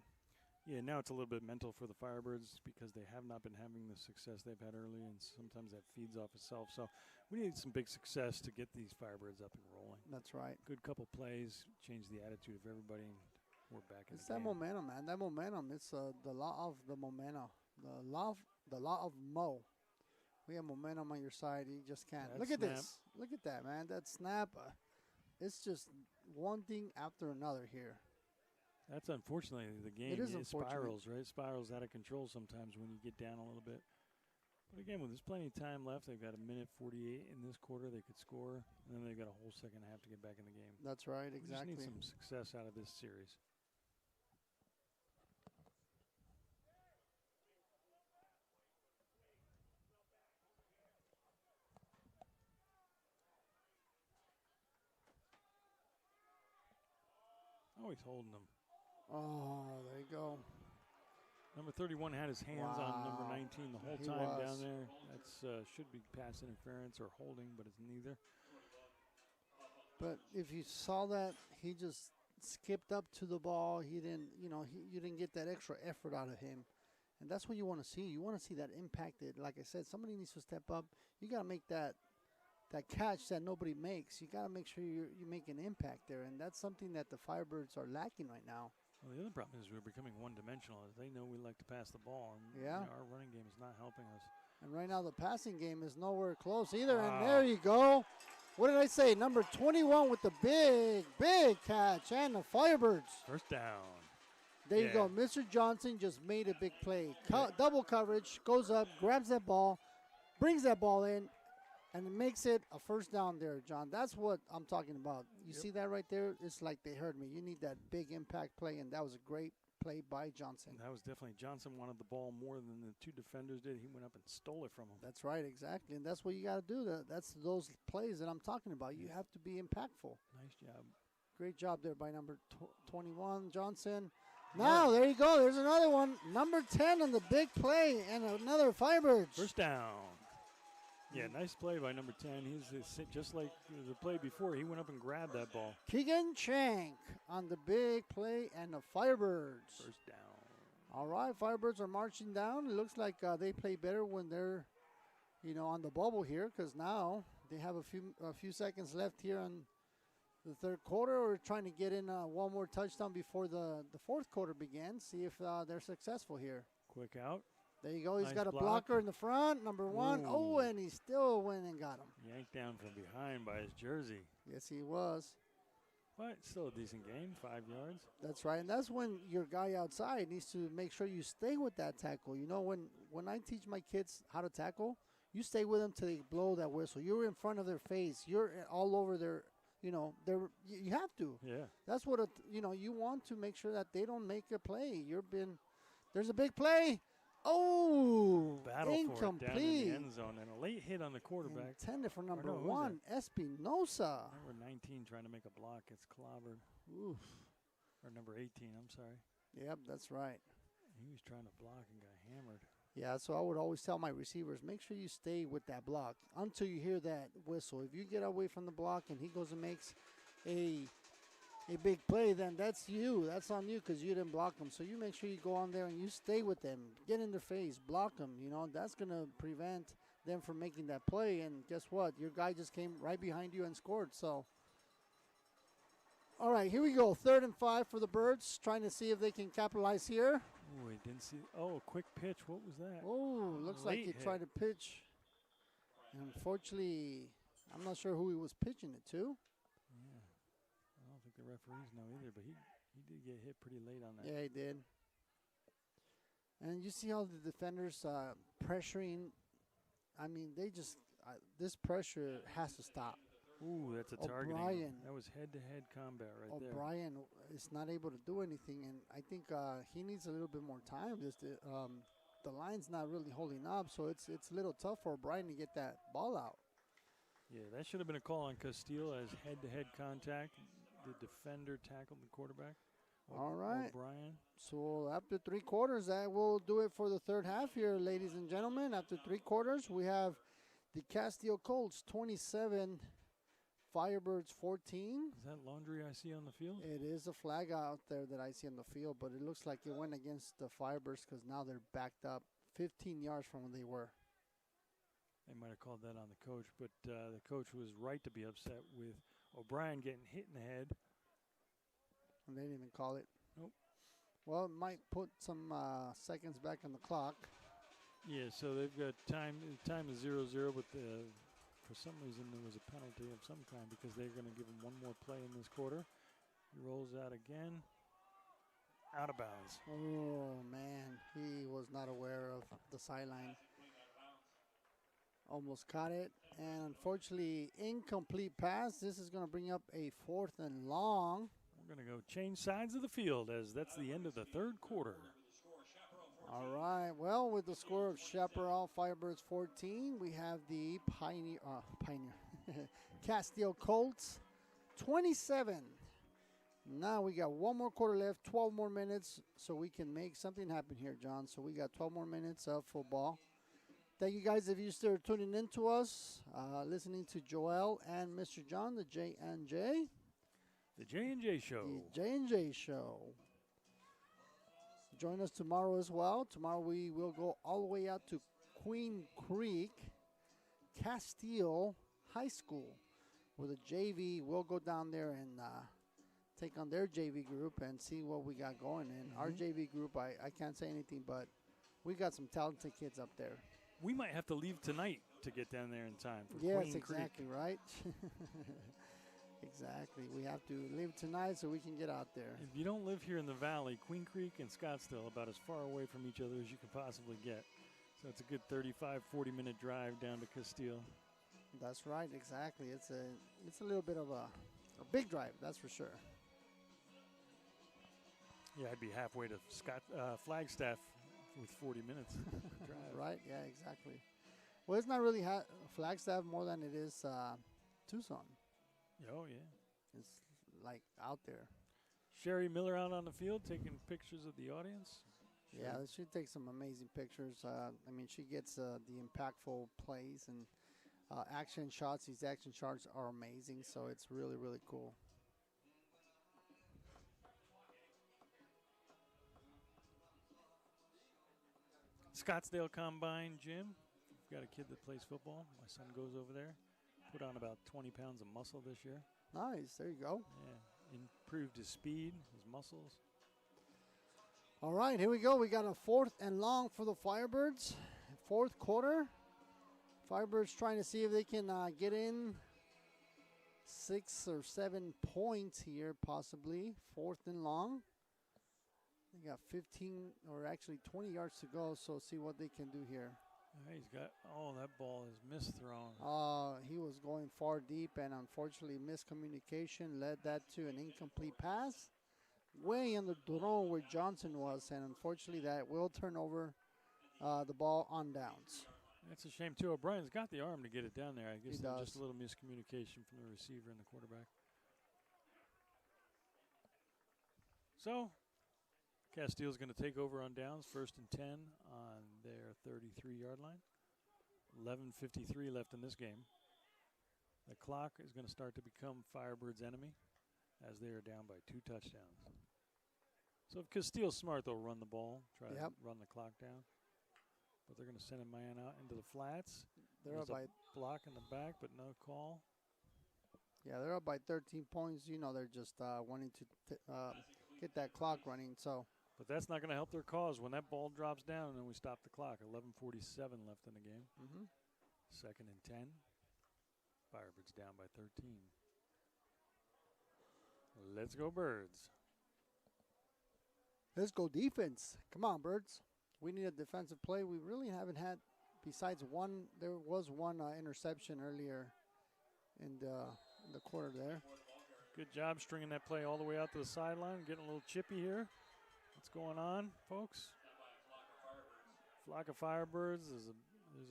Yeah, now it's a little bit mental for the Firebirds because they have not been having the success they've had early, and sometimes that feeds off itself. So we need some big success to get these Firebirds up and rolling. That's right. Good couple plays, change the attitude of everybody, and we're back in It's the that game. momentum, man. That momentum. It's the law of the momentum. The law of Mo. We have momentum on your side. You just can't. That Look at snap. this. Look at that, man. That snap. It's just one thing after another here. That's unfortunately the game. is It unfortunate. spirals, right? It spirals out of control sometimes when you get down a little bit. But again, when there's plenty of time left, they've got 1:48 in this quarter. They could score, and then they've got a whole second half to get back in the game. That's right. We just Exactly. need some success out of this series. Oh, he's holding them. Oh, there you go. Number 31 had his hands on number Wow. 19 the whole He time was. down there. That's should be pass interference or holding, but it's neither. But if you saw that, he just skipped up to the ball. He didn't, you didn't get that extra effort out of him. And that's what you want to see. You want to see that impacted. Like I said, somebody needs to step up. You got to make that catch that nobody makes. You got to make sure you make an impact there. And that's something that the Firebirds are lacking right now. Well, the other problem is we're becoming one-dimensional. They know we like to pass the ball, and Yeah. our running game is not helping us. And right now the passing game is nowhere close either. Wow. And there you go. What did I say? Number 21 with the big catch. And the Firebirds First down. There you Yeah. go. Mr. Johnson just made a big play. Double coverage, goes up, grabs that ball, brings that ball in, and it makes it a first down there, John. That's what I'm talking about. You see that right there? It's like they heard me. You need that big impact play, and that was a great play by Johnson. That was definitely Johnson wanted the ball more than the two defenders did. He went up and stole it from him. That's right, exactly. And that's what you got to do. That's those plays that I'm talking about. You have to be impactful. Nice job. Great job there by number 21, Johnson. Now, there you go. There's another one. Number 10 on the big play, and another Firebirds. First down. Yeah, nice play by number 10. He's just like the play before. He went up and grabbed that ball. Keegan Chank on the big play, and the Firebirds. First down. All right, Firebirds are marching down. It looks like they play better when they're, on the bubble here, because now they have a few seconds left here on the third quarter. We're trying to get in one more touchdown before the fourth quarter begins. See if they're successful here. Quick out. There you go. He's Nice got a block. blocker in the front, number 1. Ooh. Oh, and he still went and got him. Yanked down from behind by his jersey. Yes, he was. But still a decent game, 5 yards. That's right, and that's when your guy outside needs to make sure you stay with that tackle. When I teach my kids how to tackle, you stay with them till they blow that whistle. You're in front of their face. You're all over their, you have to. Yeah. That's what you want to make sure that they don't make a play. There's a big play. Oh, Battle for it down in the incomplete. end zone. And a late hit on the quarterback. Intended for number no, who was 1, Espinosa. Number 19 trying to make a block. It's clobbered. Oof. Or number 18, I'm sorry. Yep, that's right. He was trying to block and got hammered. Yeah, so I would always tell my receivers, make sure you stay with that block until you hear that whistle. If you get away from the block and he goes and makes a big play, then that's you. That's on you because you didn't block him. So you make sure you go on there and you stay with them. Get in their face. Block them. That's going to prevent them from making that play. And guess what? Your guy just came right behind you and scored. So, all right, here we go. 3rd and 5 for the Birds. Trying to see if they can capitalize here. Oh, he didn't see. Oh, quick pitch. What was that? Oh, looks like Late he hit. tried to pitch. Unfortunately, I'm not sure who he was pitching it to. Yeah. I don't think the referees know either, but he did get hit pretty late on that. Yeah, he did. And you see how the defenders pressuring. I mean, they just this pressure has to stop. Ooh, that's a targeting. O'Brien. That was head-to-head combat right there. O'Brien is not able to do anything, and I think he needs a little bit more time. The line's not really holding up, so it's a little tough for O'Brien to get that ball out. Yeah, that should have been a call on Castile as head-to-head contact. The defender tackled the quarterback. All right. O'Brien. So after 3 quarters, that will do it for the third half here, ladies and gentlemen. After 3 quarters, we have the Castillo Colts 27, Firebirds 14. Is that laundry I see on the field? It is a flag out there that I see on the field, but it looks like it went against the Firebirds because now they're backed up 15 yards from where they were. They might have called that on the coach, but the coach was right to be upset with O'Brien getting hit in the head. And they didn't even call it. Nope. Well, it might put some seconds back on the clock. Yeah, so they've got time. Time is 0-0, but for some reason there was a penalty of some kind because they're going to give him one more play in this quarter. He rolls out again. Out of bounds. Oh, man. He was not aware of the sideline. Almost caught it. And unfortunately, incomplete pass. This is going to bring up a 4th and long. We're going to go change sides of the field as that's the end of the third quarter. All right. Well, with the score of Chaparral Firebirds 14, we have the Castillo Colts 27. Now we got one more quarter left, 12 more minutes, so we can make something happen here, John. So we got 12 more minutes of football. Thank you guys if you're still tuning in to us, listening to Joel and Mr. John, the J&J. The J&J Show. The J&J Show. Join us tomorrow as well. Tomorrow we will go all the way out to Queen Creek, Castile High School, with a JV. We'll go down there and take on their JV group and see what we got going. And our JV group, I can't say anything, but we got some talented kids up there. We might have to leave tonight to get down there in time for Yes, Queen Creek. exactly, right? Exactly. We have to leave tonight so we can get out there. If you don't live here in the valley, Queen Creek and Scottsdale are about as far away from each other as you can possibly get. So it's a good 35, 40-minute drive down to Castile. That's right. Exactly. It's a little bit of a big drive. That's for sure. Yeah, I'd be halfway to Flagstaff with 40 minutes drive. Right. Yeah. Exactly. Well, it's not really Flagstaff more than it is Tucson. Oh, yeah. It's like out there. Sherry Miller out on the field taking pictures of the audience. Yeah, she takes some amazing pictures. I mean, she gets the impactful plays and action shots. These action shots are amazing, so it's really, really cool. Scottsdale Combine Gym. If you've got a kid that plays football, my son goes over there. Put on about 20 pounds of muscle this year. Nice. There you go. Yeah, improved his speed, his muscles. All right, here we go. We got a 4th and long for the Firebirds. 4th quarter. Firebirds trying to see if they can get in 6 or 7 points here, possibly. 4th and long. They got 15 or actually 20 yards to go, so see what they can do here. He's got, that ball is misthrown. He was going far deep, and unfortunately miscommunication led that to an incomplete pass. Way in the drone where Johnson was, and unfortunately that will turn over the ball on downs. That's a shame, too. O'Brien's got the arm to get it down there. I guess He there's does. just a little miscommunication from the receiver and the quarterback. So, Castile's going to take over on downs, 1st and 10 on their 33-yard line. 11:53 left in this game. The clock is going to start to become Firebirds' enemy as they are down by 2 touchdowns. So if Castile's smart, they'll run the ball, try to run the clock down. But they're going to send a man out into the flats. They're up by block in the back, but no call. Yeah, they're up by 13 points. You know, they're just wanting to get that clock running. So, but that's not going to help their cause when that ball drops down and then we stop the clock. 11:47 left in the game. 2nd and 10. Firebirds down by 13. Let's go, Birds. let's go defense. Come on, Birds. We need a defensive play. We really haven't had, besides one, there was one interception earlier in the quarter there. Good job stringing that play all the way out to the sideline. Getting a little chippy here. What's going on, folks? Flock of Firebirds. There's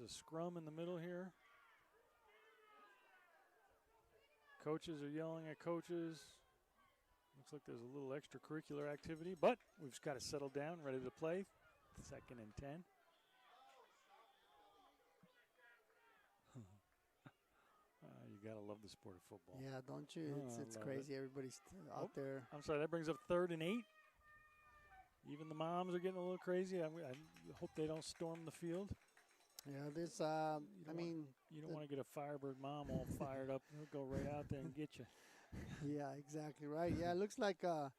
a scrum in the middle here. Coaches are yelling at coaches. Looks like there's a little extracurricular activity, but we've just got to settle down, ready to play. 2nd and 10. You got to love the sport of football. Yeah, don't you? It's crazy. Everybody's out there. I'm sorry, that brings up 3rd and 8. Even the moms are getting a little crazy. I hope they don't storm the field. Yeah, this, You don't want to get a Firebird mom all fired up. He'll go right out there and get you. Yeah, exactly right. Yeah, it looks like the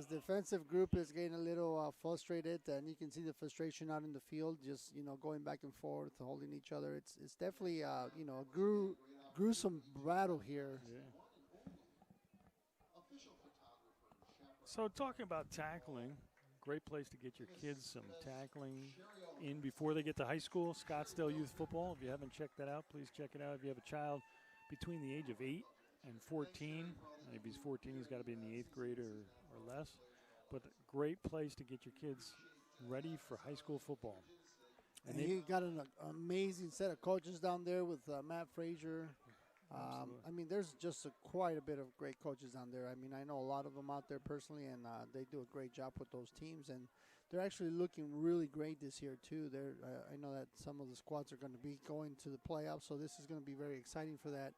defensive group is getting a little frustrated, and you can see the frustration out in the field, just, going back and forth, holding each other. It's definitely, a gruesome battle here. Yeah. So talking about tackling, great place to get your kids some tackling in before they get to high school. Scottsdale Youth Football. If you haven't checked that out, please check it out. If you have a child between the age of 8 and 14, and if he's 14, he's got to be in the 8th grade or less. But great place to get your kids ready for high school football. And you got an amazing set of coaches down there with Matt Frazier. There's just quite a bit of great coaches down there. I know a lot of them out there personally, and they do a great job with those teams. And they're actually looking really great this year, too. I know that some of the squads are going to be going to the playoffs, so this is going to be very exciting for that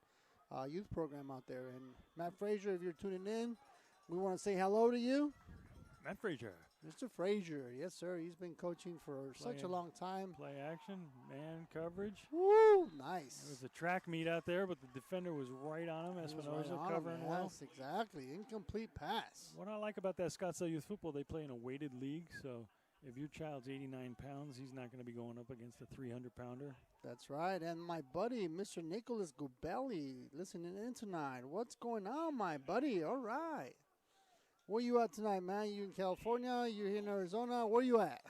youth program out there. And Matt Frazier, if you're tuning in, we want to say hello to you. Matt Frazier. Mr. Frazier, yes, sir. He's been coaching for such a long time. Play action, man coverage. Woo, nice. There was a track meet out there, but the defender was right on him. Espinosa covering well. Yes, exactly. Incomplete pass. What I like about that Scottsdale Youth Football, they play in a weighted league, so if your child's 89 pounds, he's not going to be going up against a 300-pounder. That's right. And my buddy, Mr. Nicholas Gubelli, listening in tonight. What's going on, my buddy? All right. Where you at tonight, man? You in California? You here in Arizona? Where you at?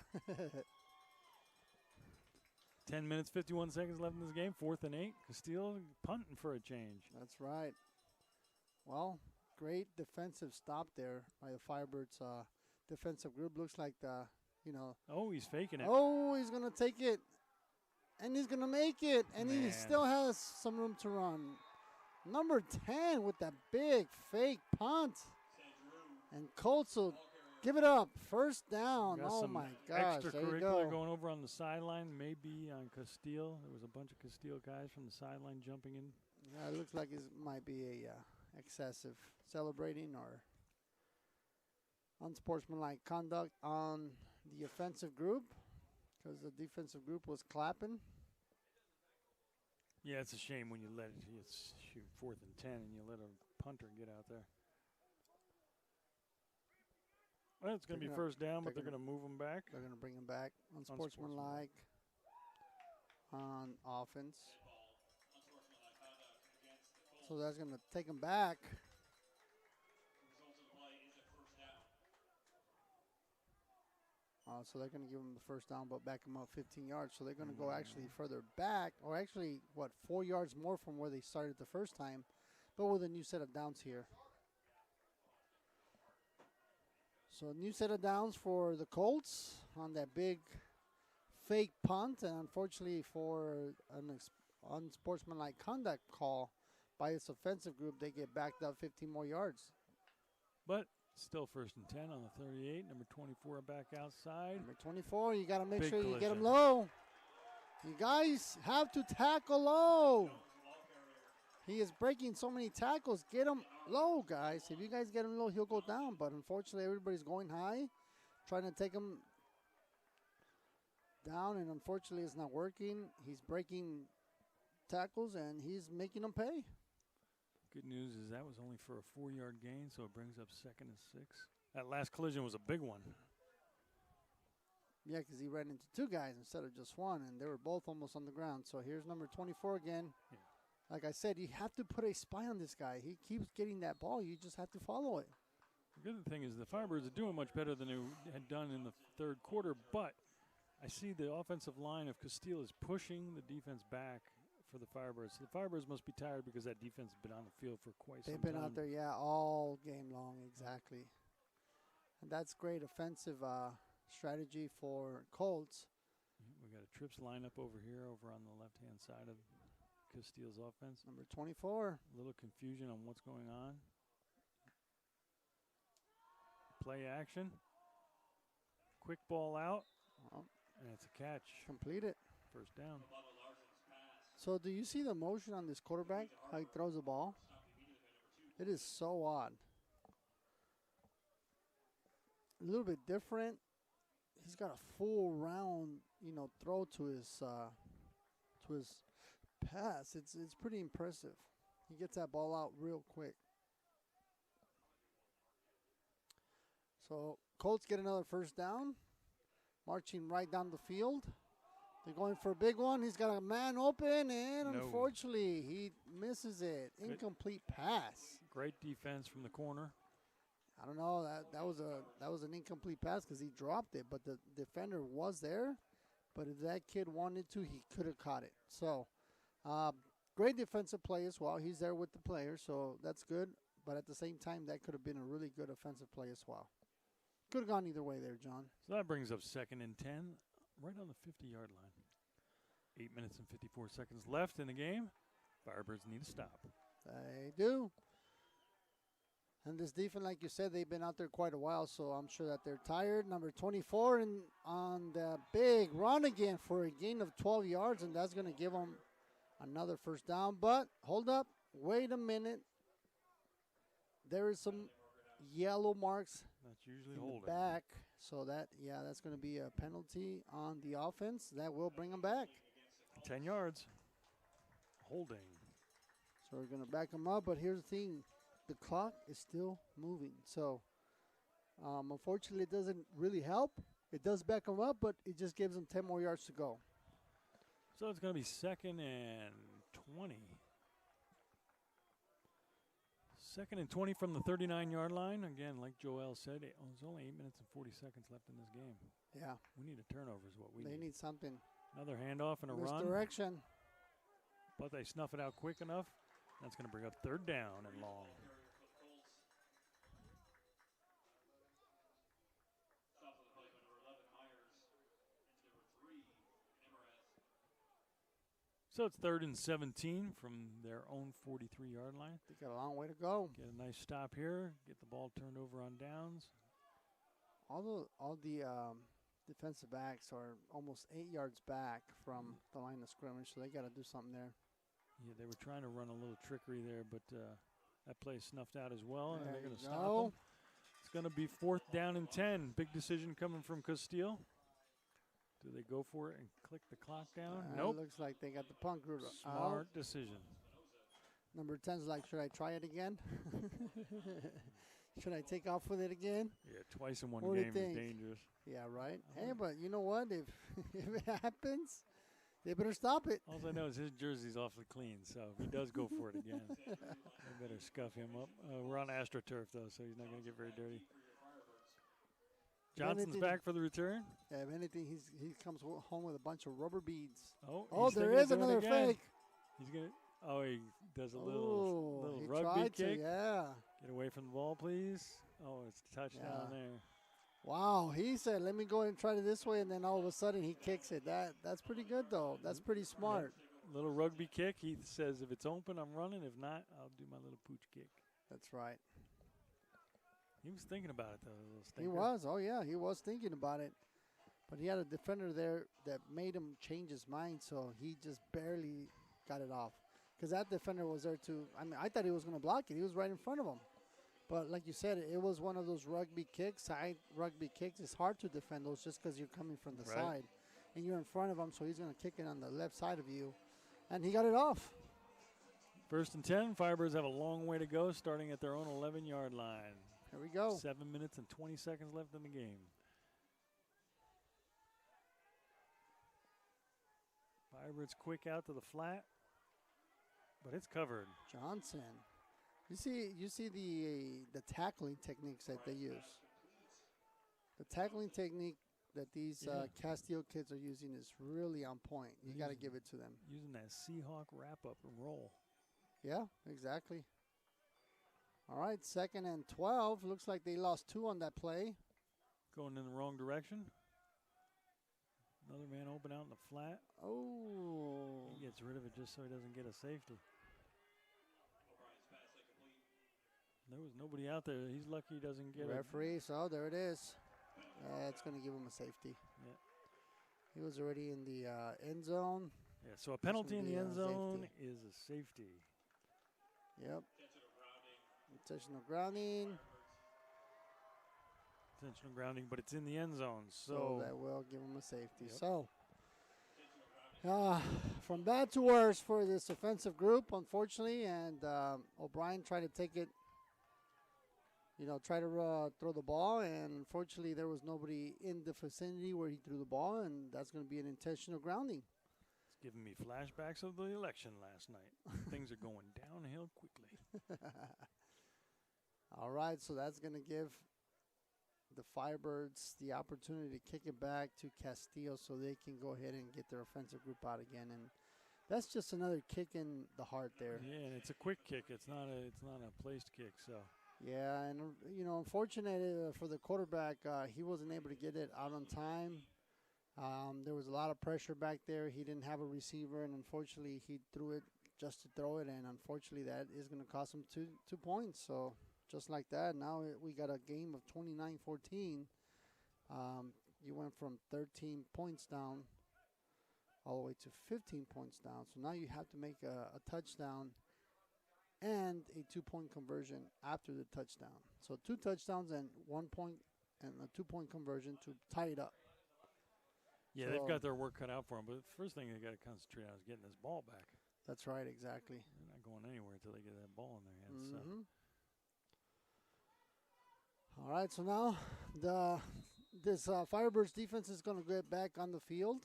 10 minutes, 51 seconds left in this game. 4th and 8. Castile punting for a change. That's right. Well, great defensive stop there by the Firebirds defensive group. Looks like Oh, he's faking it. oh, he's going to take it. And he's going to make it. And he Man. still has some room to run. Number 10 with that big fake punt. And Colts will give it up. First down. Got Oh, some my gosh. There you extracurricular go. going over on the sideline, maybe on Castile. There was a bunch of Castile guys from the sideline jumping in. Yeah, it looks like it might be a excessive celebrating or unsportsmanlike conduct on the offensive group because the defensive group was clapping. Yeah, it's a shame when you let it shoot 4th and 10 and you let a punter get out there. Well, it's going to be They're gonna- first down, but they're they're going to move him back. They're going to bring him back. Unsportsmanlike on offense. So that's going to take him back. So they're going to give him the first down, but back him up 15 yards. So they're going to go actually further back, or actually, 4 yards more from where they started the first time, but with a new set of downs here. So new set of downs for the Colts on that big fake punt, and unfortunately for an unsportsmanlike conduct call by its offensive group, they get backed up 15 more yards. But still first and 10 on the 38. Number 24 back outside. Number 24, you got to make Big sure you get him collision. low. You guys have to tackle low. He is breaking so many tackles. Get him low, guys. If you guys get him low, he'll go down. But unfortunately, everybody's going high, trying to take him down, and unfortunately, it's not working. He's breaking tackles, and he's making them pay. Good news is that was only for a 4-yard gain, so it brings up 2nd and 6. That last collision was a big one. Yeah, because he ran into two guys instead of just one, and they were both almost on the ground. So here's number 24 again. Yeah. Like I said, you have to put a spy on this guy. He keeps getting that ball. You just have to follow it. The good thing is the Firebirds are doing much better than they had done in the third quarter, but I see the offensive line of Castile is pushing the defense back for the Firebirds. So the Firebirds must be tired because that defense has been on the field for quite some time. They've been out there, yeah, all game long, exactly. And that's great offensive strategy for Colts. We got a trips lineup over here, over on the left-hand side of Castile's offense. Number 24. A little confusion on what's going on. Play action. Quick ball out. Well, And it's a catch. complete it. First down. So do you see the motion on this quarterback, how he throws the ball? It is so odd. A little bit different. He's got a full round, throw to his pass. It's pretty impressive. He gets that ball out real quick. So Colts get another first down, marching right down the field. They're going for a big one. He's got a man open, and No. unfortunately, he misses it. Incomplete pass. Great defense from the corner. I don't know. That was an incomplete pass because he dropped it, but the defender was there. But if that kid wanted to, he could have caught it. So, great defensive play as well. He's there with the player, so that's good. But at the same time, that could have been a really good offensive play as well. Could have gone either way there, John. So that brings up 2nd and 10, right on the 50-yard line. 8 minutes and 54 seconds left in the game. Firebirds need to stop. They do. And this defense, like you said, they've been out there quite a while, so I'm sure that they're tired. Number 24 and on the big run again for a gain of 12 yards, and that's going to give them another first down. But hold up. Wait a minute. There is some yellow marks That's usually in holding. the back. So that's going to be a penalty on the offense. That will bring them back. 10 yards. Holding. So we're going to back them up. But here's the thing. The clock is still moving. So, unfortunately, it doesn't really help It does back them up, but it just gives them 10 more yards to go. So it's going to be 2nd and 20. 2nd and 20 from the 39-yard line. Again, like Joel said, there's only 8 minutes and 40 seconds left in this game. Yeah. We need a turnover is what we They need something. Another handoff and a run. Misdirection. But they snuff it out quick enough. That's going to bring up 3rd down and long. So it's 3rd and 17 from their own 43-yard line. They got a long way to go. Get a nice stop here. Get the ball turned over on downs. All the defensive backs are almost 8 yards back from the line of scrimmage, so they got to do something there. Yeah, they were trying to run a little trickery there, but that play snuffed out as well, and There they're going you to stop go. them. It's going to be 4th down and 10. Big decision coming from Castile. Do they go for it and click the clock down? Nope. Looks like they got the punt group out. Smart decision. Number 10's like, should I try it again? Should I take off with it again? Yeah, twice in one What do you game is think? dangerous. Yeah, right. Hey, but you know what? If if it happens, they better stop it. All I know is his jersey's awfully clean, so if he does go for it again, they better scuff him up. We're on AstroTurf, though, so he's not going to get very dirty. Johnson's back for the return. Yeah, if anything, he comes home with a bunch of rubber beads. Oh, there is another fake. He's gonna. Oh, he does a little he rugby tried kick. to, yeah. Get away from the ball, please. Oh, it's a touchdown there. Wow, he said, "Let me go and try it this way," and then all of a sudden he kicks it. That's pretty good though. That's pretty smart. Yeah. Little rugby kick. He says, "If it's open, I'm running. If not, I'll do my little pooch kick." That's right. He was thinking about it though. A little He stinker. was. Oh yeah, he was thinking about it, but he had a defender there that made him change his mind. So he just barely got it off. Because that defender was there too. I mean, I thought he was going to block it. He was right in front of him. But like you said, it was one of those rugby kicks, side rugby kicks. It's hard to defend those just because you're coming from the side. And you're in front of him, so he's going to kick it on the left side of you. And he got it off. 1st and 10. Firebirds have a long way to go, starting at their own 11-yard line. Here we go. 7 minutes and 20 seconds left in the game. Firebirds quick out to the flat. But it's covered. Johnson. You see the tackling techniques that they use. The tackling technique that these Castillo kids are using is really on point. You got to give it to them. Using that Seahawk wrap-up and roll. Yeah, exactly. All right, 2nd and 12. Looks like they lost 2 on that play. Going in the wrong direction. Another man open out in the flat. Oh. He gets rid of it just so he doesn't get a safety. There was nobody out there. He's lucky he doesn't get Referee, so there it is. It's going to give him a safety. Yeah. He was already in the end zone. Yeah, so a penalty in the end zone safety. is a safety. Yep. Intentional grounding. Intentional grounding, but it's in the end zone. So that will give him a safety. Yep. So from bad to worse for this offensive group, unfortunately, and O'Brien tried to take it, try to throw the ball, and unfortunately there was nobody in the vicinity where he threw the ball, and that's going to be an intentional grounding. It's giving me flashbacks of the election last night. Things are going downhill quickly. All right, so that's going to give the Firebirds the opportunity to kick it back to Castillo so they can go ahead and get their offensive group out again. And that's just another kick in the heart there. Yeah, and it's a quick kick. It's not a placed kick. So yeah, and unfortunately for the quarterback, he wasn't able to get it out on time. There was a lot of pressure back there. He didn't have a receiver, and unfortunately he threw it just to throw it, and unfortunately that is going to cost him two points. So just like that, now we got a game of 29-14. You went from 13 points down all the way to 15 points down. So now you have to make a touchdown and a 2-point conversion after the touchdown. So 2 touchdowns and 1 point and a 2-point conversion to tie it up. yeah, they've got their work cut out for them. But the first thing they got to concentrate on is getting this ball back. That's right, exactly. They're not going anywhere until they get that ball in their hands. So. All right, so now this Firebirds defense is going to get back on the field,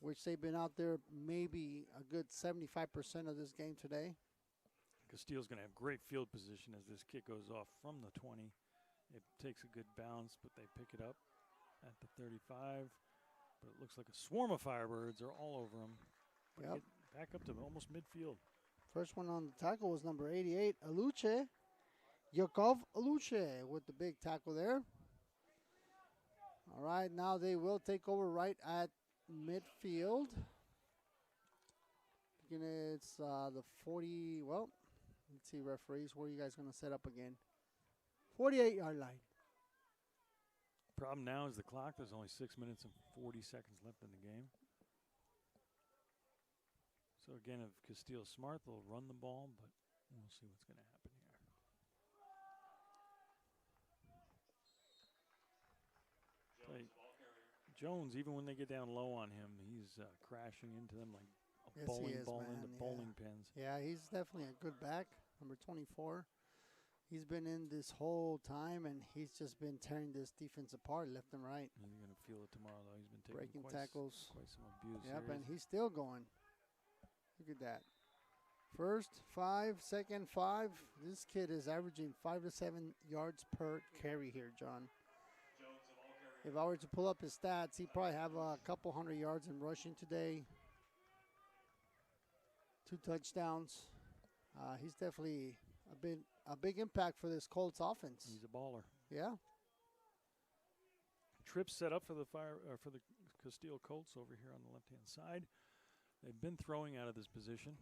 which they've been out there maybe a good 75% of this game today. Castile's going to have great field position as this kick goes off from the 20. It takes a good bounce, but they pick it up at the 35. But it looks like a swarm of Firebirds are all over them. Yep. Back up to almost midfield. First one on the tackle was number 88, Aluche. Yakov Aluche with the big tackle there. All right, now they will take over right at midfield. It's the 40, well, let's see, referees, where are you guys going to set up again? 48-yard line. Problem now is the clock. There's only 6 minutes and 40 seconds left in the game. So again, if Castile's smart, they'll run the ball, but we'll see what's going to happen here. Jones, even when they get down low on him, he's crashing into them like a bowling ball into bowling pins. Yeah, he's definitely a good back, number 24. He's been in this whole time, and he's just been tearing this defense apart left and right. He's going to feel it tomorrow, though. He's been taking breaking quite tackles. Quite some abuse. Yep, and he's still going. Look at that. First 5, second 5. This kid is averaging 5 to 7 yards per carry here, John. If I were to pull up his stats, he'd probably have a couple hundred yards in rushing today. 2 touchdowns. He's definitely a big impact for this Colts offense. He's a baller. Yeah. Trip set up for the Castile Colts over here on the left-hand side. They've been throwing out of this position.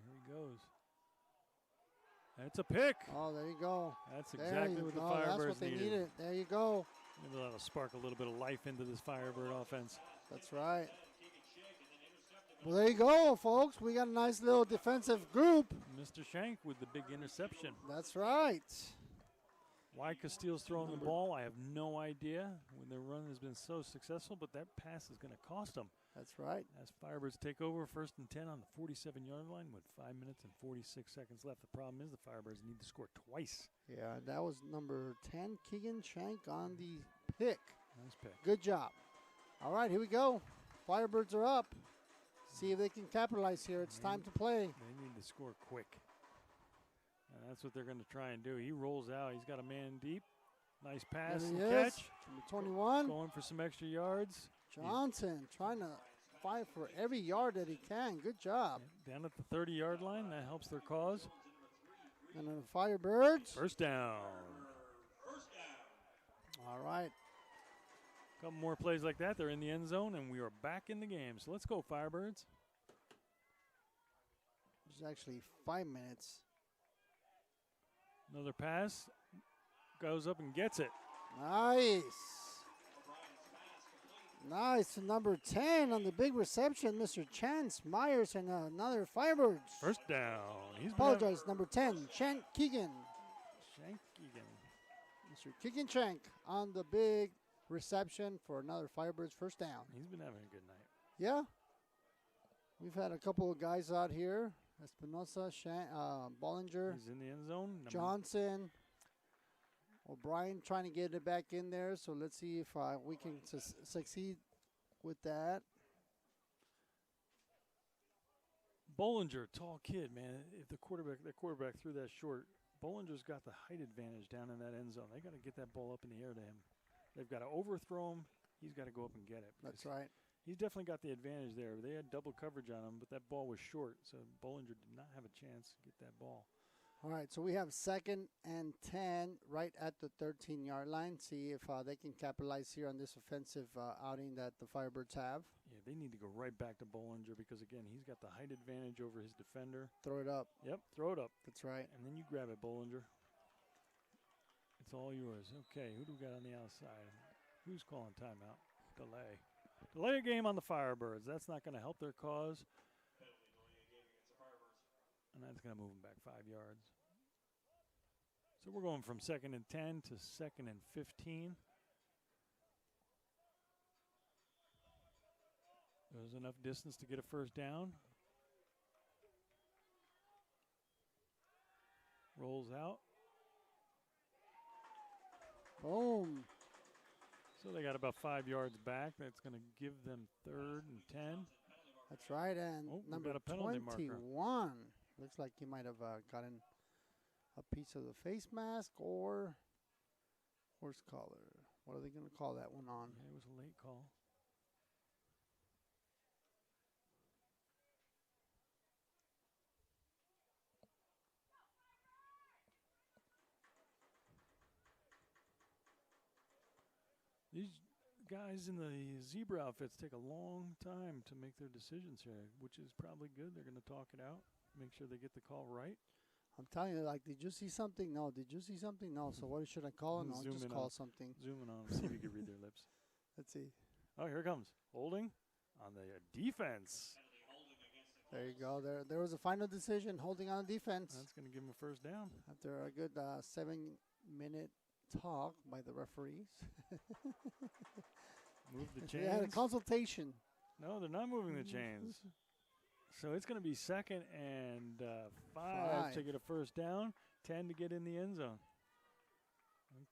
Here he goes. That's a pick. Oh, there you go. That's exactly what the Firebirds That's what they needed. There you go. Maybe that'll spark a little bit of life into this Firebird offense. That's right. Well, there you go, folks. We got a nice little defensive group. Mr. Shank with the big interception. That's right. Why Castile's throwing the ball, I have no idea. When their run has been so successful, but that pass is going to cost them. That's right. As Firebirds take over, 1st and 10 on the 47-yard line with 5 minutes and 46 seconds left. The problem is the Firebirds need to score twice. Yeah, that was number 10, Keegan Shank on the pick. Nice pick. Good job. All right, here we go. Firebirds are up. See if they can capitalize here. It's time to play. They need to score quick. And that's what they're going to try and do. He rolls out. He's got a man deep. Nice pass and catch. Number 21. Going for some extra yards. Johnson trying to fight for every yard that he can. Good job. Down at the 30-yard line. That helps their cause. And then the Firebirds. First down. All right. Couple more plays like that. They're in the end zone, and we are back in the game. So let's go, Firebirds. There's actually 5 minutes. Another pass. Goes up and gets it. Nice. Nice. Number 10 on the big reception, Mr. Chance Myers, and another Firebirds. First down. Apologize, number 10, Shank Keegan. Shank Keegan. Mr. Keegan Shank on the big reception for another Firebirds first down. He's been having a good night. Yeah. We've had a couple of guys out here. Espinosa, Bollinger. He's in the end zone. Johnson. O'Brien trying to get it back in there. So let's see if we can succeed with that. Bollinger, tall kid, man. If the quarterback threw that short, Bollinger's got the height advantage down in that end zone. They got to get that ball up in the air to him. They've got to overthrow him. He's got to go up and get it. That's right. He's definitely got the advantage there. They had double coverage on him, but that ball was short, so Bollinger did not have a chance to get that ball. All right, so we have 2nd and 10 right at the 13-yard line. See if they can capitalize here on this offensive outing that the Firebirds have. Yeah, they need to go right back to Bollinger because, again, he's got the height advantage over his defender. Throw it up. Yep, throw it up. That's right. And then you grab it, Bollinger. It's all yours. Okay, who do we got on the outside? Who's calling timeout? Delay. Delay a game on the Firebirds. That's not going to help their cause. And that's going to move them back 5 yards. So we're going from 2nd and 10 to 2nd and 15. There's enough distance to get a first down. Rolls out. Boom. So they got about 5 yards back. That's going to give them 3rd and 10. That's right. And Oh, we number got a penalty 21. marker. Looks like he might have gotten a piece of the face mask or horse collar. What are they going to call that one on? Yeah, it was a late call. These guys in the zebra outfits take a long time to make their decisions here, which is probably good. They're going to talk it out, make sure they get the call right. I'm telling you, like, did you see something? No. Did you see something? No. So what should I call it? No, Zoom just in call on- something. Zoom in on them, see if you can read their lips. Let's see. Oh, here it comes. Holding on the defense. There you go. There was a final decision, holding on defense. That's going to give them a first down. After a good 7-minute talk by the referees. Move the They had a chains. consultation. No, they're not moving the chains. So it's going to be 2nd and 5 to get a first down, 10 to get in the end zone.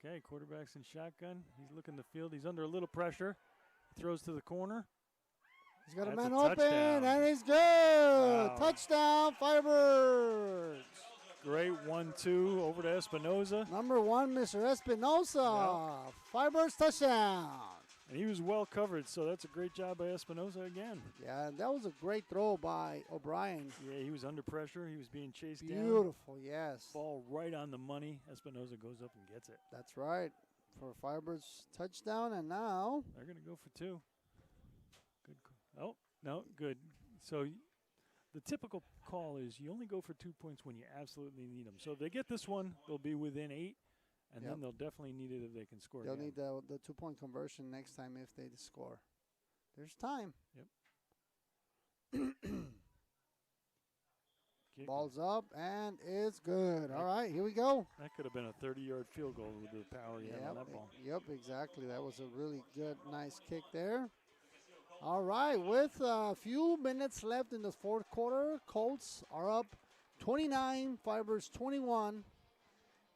Okay, quarterback's in shotgun. He's looking the field. He's under a little pressure. Throws to the corner. He's got a That's man a open, touchdown. and he's good. Wow. Touchdown, Firebirds. Great 1-2 over to Espinoza. Number 1, Mr. Espinosa. Firebirds touchdown. And he was well covered, so that's a great job by Espinoza again. Yeah, and that was a great throw by O'Brien. Yeah, he was under pressure. He was being chased down. Beautiful, yes. Ball right on the money. Espinoza goes up and gets it. That's right. For Firebirds touchdown, and now They're going to go for 2. Good. Oh, no, good. So the typical call is you only go for 2 points when you absolutely need them. So if they get this one, they'll be within 8, and then they'll definitely need it if they can score they'll again. need the 2-point conversion next time if they score. There's time. Kick. Ball's up, and it's good. All right, here we go. That could have been a 30-yard field goal with the power he had on that ball. Yep, exactly. That was a really good, nice kick there. All right, with a few minutes left in the 4th quarter, Colts are up 29, Firebirds 21.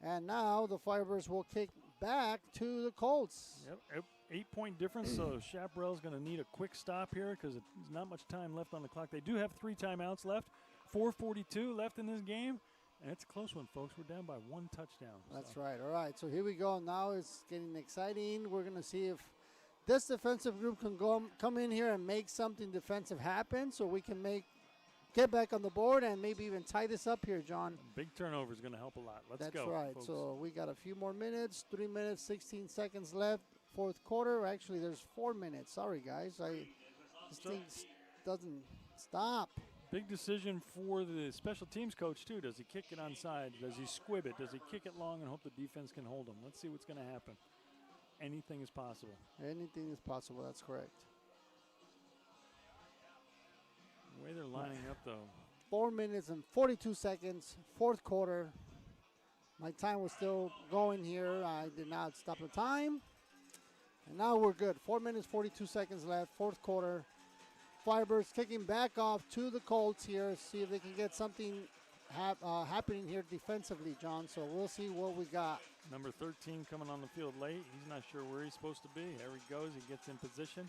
And now the Firebirds will kick back to the Colts. Yep, 8-point difference, so Chaparral's going to need a quick stop here because there's not much time left on the clock. They do have 3 timeouts left, 4:42 left in this game, and it's a close one, folks. We're down by 1 touchdown. That's right. All right, so here we go. Now it's getting exciting. We're going to see if this defensive group can come in here and make something defensive happen so we can get back on the board and maybe even tie this up here, John. A big turnover is going to help a lot. Let's go. That's right. Folks. So we got a few more minutes, 3 minutes, 16 seconds left, 4th quarter. Actually, there's 4 minutes. Sorry, guys. This thing doesn't stop. Big decision for the special teams coach, too. Does he kick it onside? Does he squib it? Does he kick it long and hope the defense can hold him? Let's see what's going to happen. Anything is possible. Anything is possible. That's correct. The way they're lining up, though. 4 minutes and 42 seconds, 4th quarter. My time was still going here. I did not stop the time. And now we're good. 4 minutes, 42 seconds left, 4th quarter. Firebirds kicking back off to the Colts here. See if they can get something happening here defensively, John. So we'll see what we got. Number 13 coming on the field late. He's not sure where he's supposed to be. There he goes. He gets in position.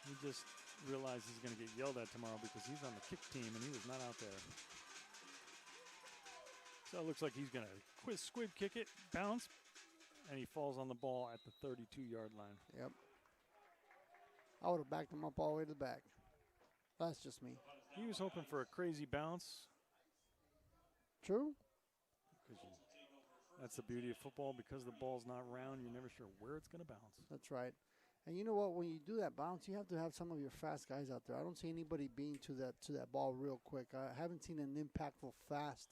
He just realized he's going to get yelled at tomorrow because he's on the kick team and he was not out there. So it looks like he's going to squib kick it, bounce, and he falls on the ball at the 32-yard line. Yep. I would have backed him up all the way to the back. That's just me. He was hoping for a crazy bounce. True. That's the beauty of football. Because the ball's not round, you're never sure where it's going to bounce. That's right. And you know what? When you do that bounce, you have to have some of your fast guys out there. I don't see anybody being to that ball real quick. I haven't seen an impactful, fast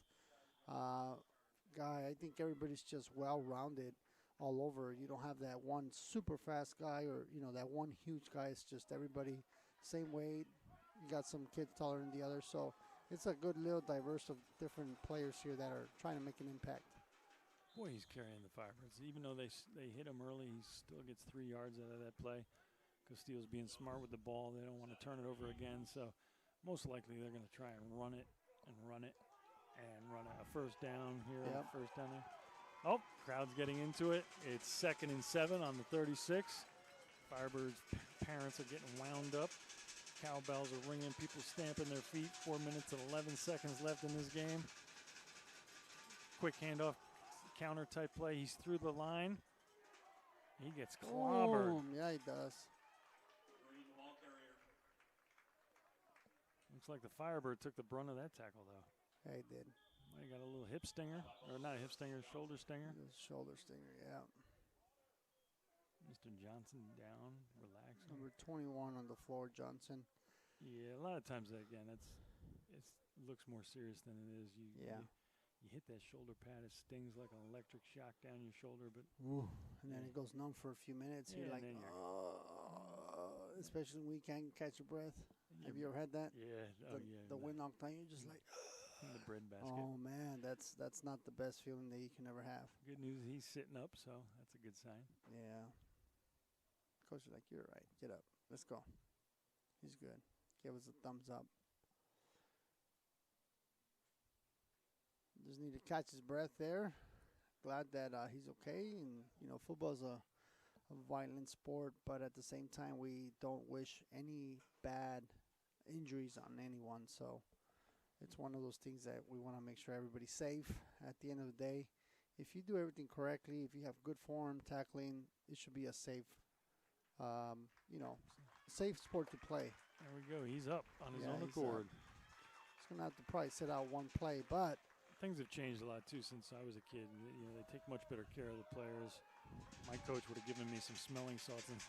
guy. I think everybody's just well-rounded all over. You don't have that one super fast guy or, that one huge guy. It's just everybody same weight. You got some kids taller than the other. So it's a good little diverse of different players here that are trying to make an impact. Boy, he's carrying the Firebirds. Even though they hit him early, he still gets 3 yards out of that play. Castillo's being smart with the ball. They don't want to turn it over again. So most likely they're going to try and run it and run it and run it. A first down here, Yep. first down there. Oh, crowd's getting into it. It's 2nd and 7 on the 36. Firebirds parents are getting wound up. Cowbells are ringing. People stamping their feet. 4 minutes and 11 seconds left in this game. Quick handoff, counter type play. He's through the line. He gets clobbered. Boom. Yeah, he does. Green, the ball carrier. Looks like the Firebird took the brunt of that tackle, though. Yeah, he did. He got a little hip stinger, or not a hip stinger, shoulder stinger. His shoulder stinger, yeah. Mr. Johnson down, relaxing. Number 21 on the floor, Johnson. Yeah, a lot of times again, it looks more serious than it is. Yeah. You hit that shoulder pad, it stings like an electric shock down your shoulder, but Ooh, and then Yeah. it goes numb for a few minutes. Yeah, You're and like, then you're- oh, especially when you can't catch your breath. Have you ever had that? yeah, The wind knocked on you, just like, in the bread basket. oh man, that's not the best feeling that you can ever have. Good news, he's sitting up, so that's a good sign. Yeah. Coach is like, you're right. Get up. Let's go. He's good. Give us a thumbs up. Just need to catch his breath there. Glad that he's okay. And, football's a violent sport, but at the same time, we don't wish any bad injuries on anyone. So it's one of those things that we want to make sure everybody's safe. At the end of the day, if you do everything correctly, if you have good form, tackling, it should be a safe safe sport to play. There we go. He's up on his Yeah, own he's accord. He's going to have to probably sit out one play, but Things have changed a lot, too, since I was a kid. They take much better care of the players. My coach would have given me some smelling salts and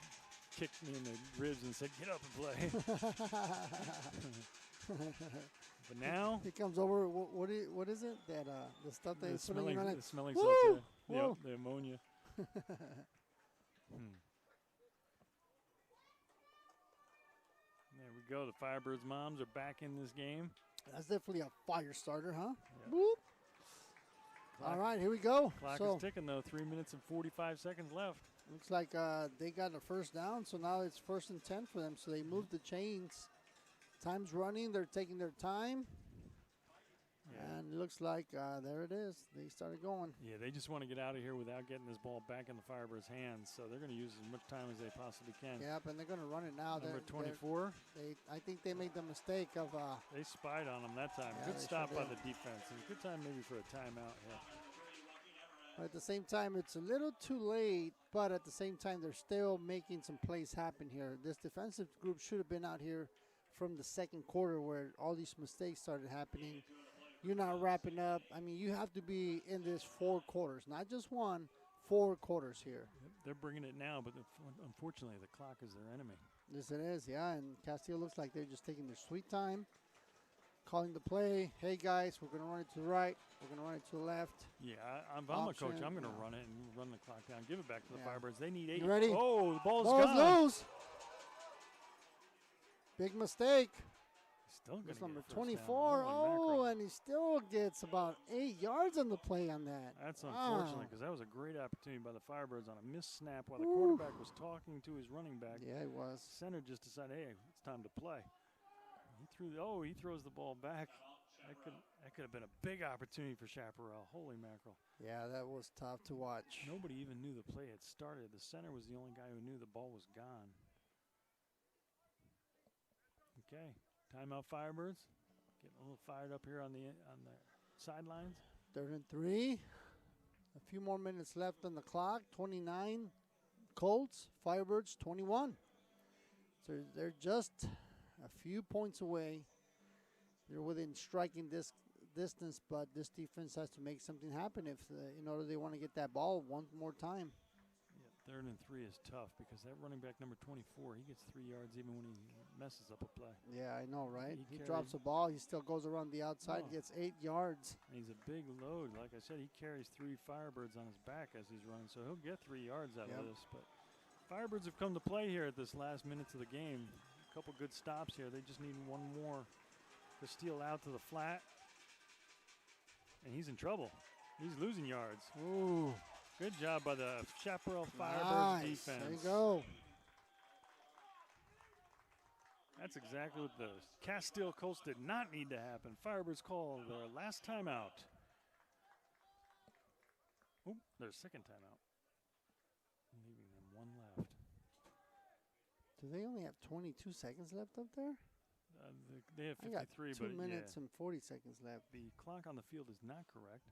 kicked me in the ribs and said, get up and play. But now, he comes over. What is it? That the stuff they the put in your leg. smelling Woo! salts, yeah. Whoa. Yep, the ammonia. There we go. The Firebirds moms are back in this game. That's definitely a fire starter, huh? Yep. Whoop. Clock- All right, here we go. Clock So is ticking, though. 3 minutes and 45 seconds left. looks like they got a first down, so now it's 1st and 10 for them. So they moved the chains. Time's running. They're taking their time. Yeah. And it looks like there it is. They started going. Yeah, they just want to get out of here without getting this ball back in the Firebirds' hands. So they're going to use as much time as they possibly can. Yep, and they're going to run it now. Number They're- 24, I think they made the mistake of they spied on them that time. Yeah, Good they stop sure by did. the defense. And good time maybe for a timeout here. but at the same time, it's a little too late, but at the same time, they're still making some plays happen here. This defensive group should have been out here from the second quarter where all these mistakes started happening. You're not wrapping up. I mean, you have to be in this 4 quarters, not just 1, 4 quarters here. They're bringing it now, but unfortunately the clock is their enemy. Yes, it is, yeah. And Castillo looks like they're just taking their sweet time, calling the play. Hey, guys, we're going to run it to the right. We're going to run it to the left. Yeah, I'm a coach. Option, I'm going to yeah. run it and run the clock down. Give it back to the Yeah. Firebirds. They need 8. You ready? Oh, the ball's Ball's gone. loose. Big mistake. Still going That's to number get a first 24. down. Holy mackerel. Oh, and he still gets about 8 yards on the play on that. That's Wow. unfortunate because that was a great opportunity by the Firebirds on a missed snap while the Woo. quarterback was talking to his running back. Yeah, it was. Center just decided, hey, it's time to play. He throws the ball back. That could have been a big opportunity for Chaparral. Holy mackerel. Yeah, that was tough to watch. Nobody even knew the play had started. The center was the only guy who knew the ball was gone. Okay, timeout Firebirds. Getting a little fired up here on the sidelines. 3rd and 3. A few more minutes left on the clock. 29 Colts, Firebirds 21. So they're just a few points away. They're within striking distance, but this defense has to make something happen if in order they want to get that ball one more time. Yeah, 3rd and 3 is tough because that running back number 24, he gets 3 yards even when he messes up a play. Yeah, I know, right? He He drops carried- the ball. He still goes around the outside, Oh. gets 8 yards. And he's a big load. Like I said, he carries 3 Firebirds on his back as he's running, so he'll get 3 yards out Yep. of this. But Firebirds have come to play here at this last minutes of the game. A couple good stops here. They just need one more to steal out to the flat. And he's in trouble. He's losing yards. Ooh, Good job by the Chaparral Firebirds nice. defense. There you go. That's exactly what the Castile Colts did not need to happen. Firebirds call their last timeout. Oop, their second timeout. Leaving them one left. Do they only have 22 seconds left up there? They have I got 53, 2 but minutes yeah, and 40 seconds left. the clock on the field is not correct.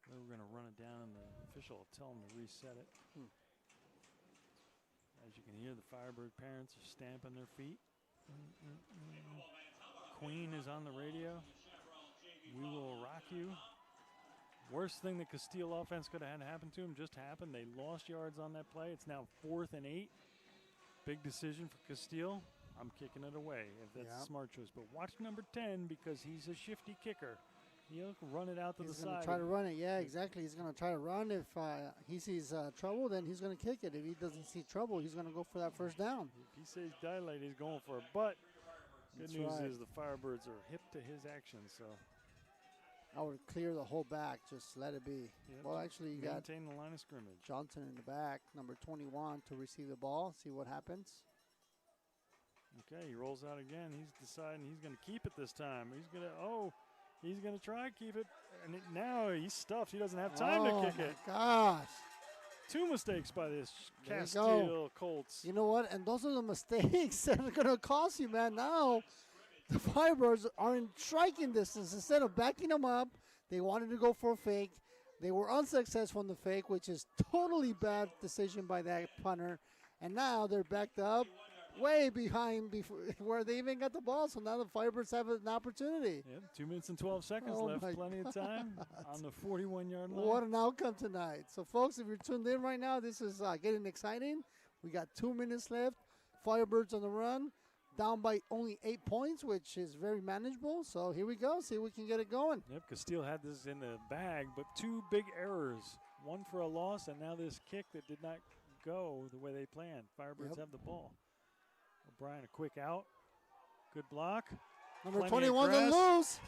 They were going to run it down, and the official will tell them to reset it. As you can hear, the Firebird parents are stamping their feet. Queen is on the radio. We will rock you. Worst thing the Castile offense could have had happen to them just happened. They lost yards on that play. It's now 4th and 8. Big decision for Castile. I'm kicking it away if that's a smart choice. But watch number 10 because he's a shifty kicker. He'll run it out to the He's side. going to try to run it. Yeah, exactly. He's going to try to run. If he sees trouble, then he's going to kick it. If he doesn't see trouble, he's going to go for that first down. If he says dilate, he's going for it. But good That's news right. is the Firebirds are hip to his actions. So I would clear the whole back. Just let it be. Yep. Well, actually, you got maintain the line of scrimmage. Johnson in the back, number 21, to receive the ball. See what happens. Okay, he rolls out again. He's deciding he's going to keep it this time. He's going to try to keep it. And now he's stuffed. He doesn't have time to kick it. Gosh. 2 mistakes by this There you Castile Colts. You know what? And those are the mistakes that are going to cost you, man. Now the Firebirds are in striking distance. Instead of backing them up, they wanted to go for a fake. They were unsuccessful in the fake, which is totally bad decision by that punter. And now they're backed up way behind before where they even got the ball. So now the Firebirds have an opportunity. Yep, 2 minutes and 12 seconds Oh left. my Plenty of time on the 41-yard line. What an outcome tonight. So, folks, if you're tuned in right now, this is getting exciting. We got 2 minutes left. Firebirds on the run, down by only 8 points, which is very manageable. So, here we go. See if we can get it going. Yep, Castile had this in the bag, but 2 big errors. One for a loss, and now this kick that did not go the way they planned. Firebirds have the ball. O'Brien, a quick out. Good block. Number Plenty of 21 to grass. lose.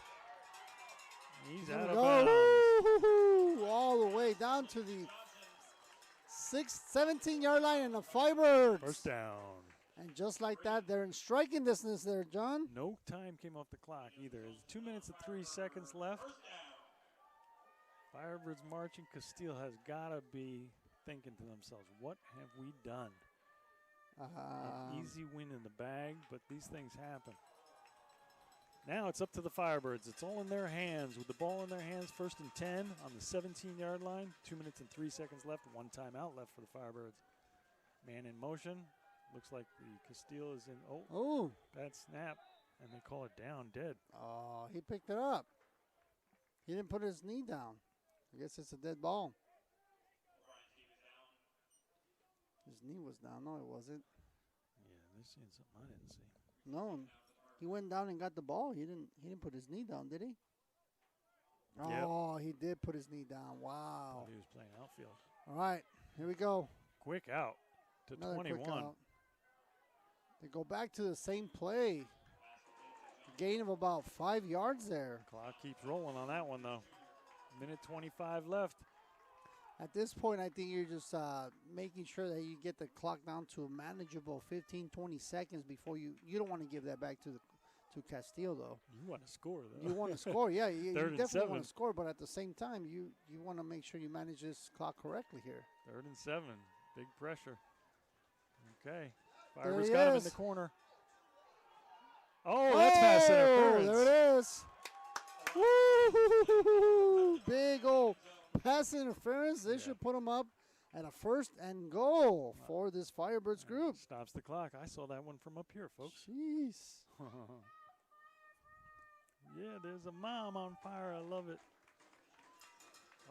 He's Here out we of go. bounds. Woo-hoo-hoo. All the way down to the 17-yard line and the Firebirds. First down. And just like that, they're in striking distance there, John. No time came off the clock either. There's 2 minutes and 3 seconds left. Firebirds marching. Castile has got to be thinking to themselves, what have we done? An easy win in the bag, but these things happen. Now it's up to the Firebirds. It's all in their hands. With the ball in their hands, 1st and 10 on the 17-yard line. 2 minutes and 3 seconds left. 1 timeout left for the Firebirds. Man in motion. Looks like the Castile is in. Oh. Bad snap. And they call it down, dead. Oh, he picked it up. He didn't put his knee down. I guess it's a dead ball. His knee was down. No, it wasn't. Yeah, they're seeing something I didn't see. No, he went down and got the ball. He didn't put his knee down, did he? Yep. Oh, he did put his knee down. Wow. Thought he was playing outfield. All right, here we go. Quick out to Another 21. quick out. They go back to the same play. Gain of about 5 yards there. Clock keeps rolling on that one, though. Minute 25 left. At this point, I think you're just making sure that you get the clock down to a manageable 15, 20 seconds before you don't want to give that back to Castile, though. You want to score, though. You want to score, yeah. You Third and definitely 7. want to score, but at the same time, you want to make sure you manage this clock correctly here. 3rd and 7. Big pressure. Okay. There Firebirds he got him in is. the corner. Oh, that's pass interference. There it is. Woo! Big old pass interference. They should put them up at a 1st and goal for this Firebirds group. Stops the clock. I saw that one from up here, folks. Jeez. Yeah, there's a mom on fire. I love it.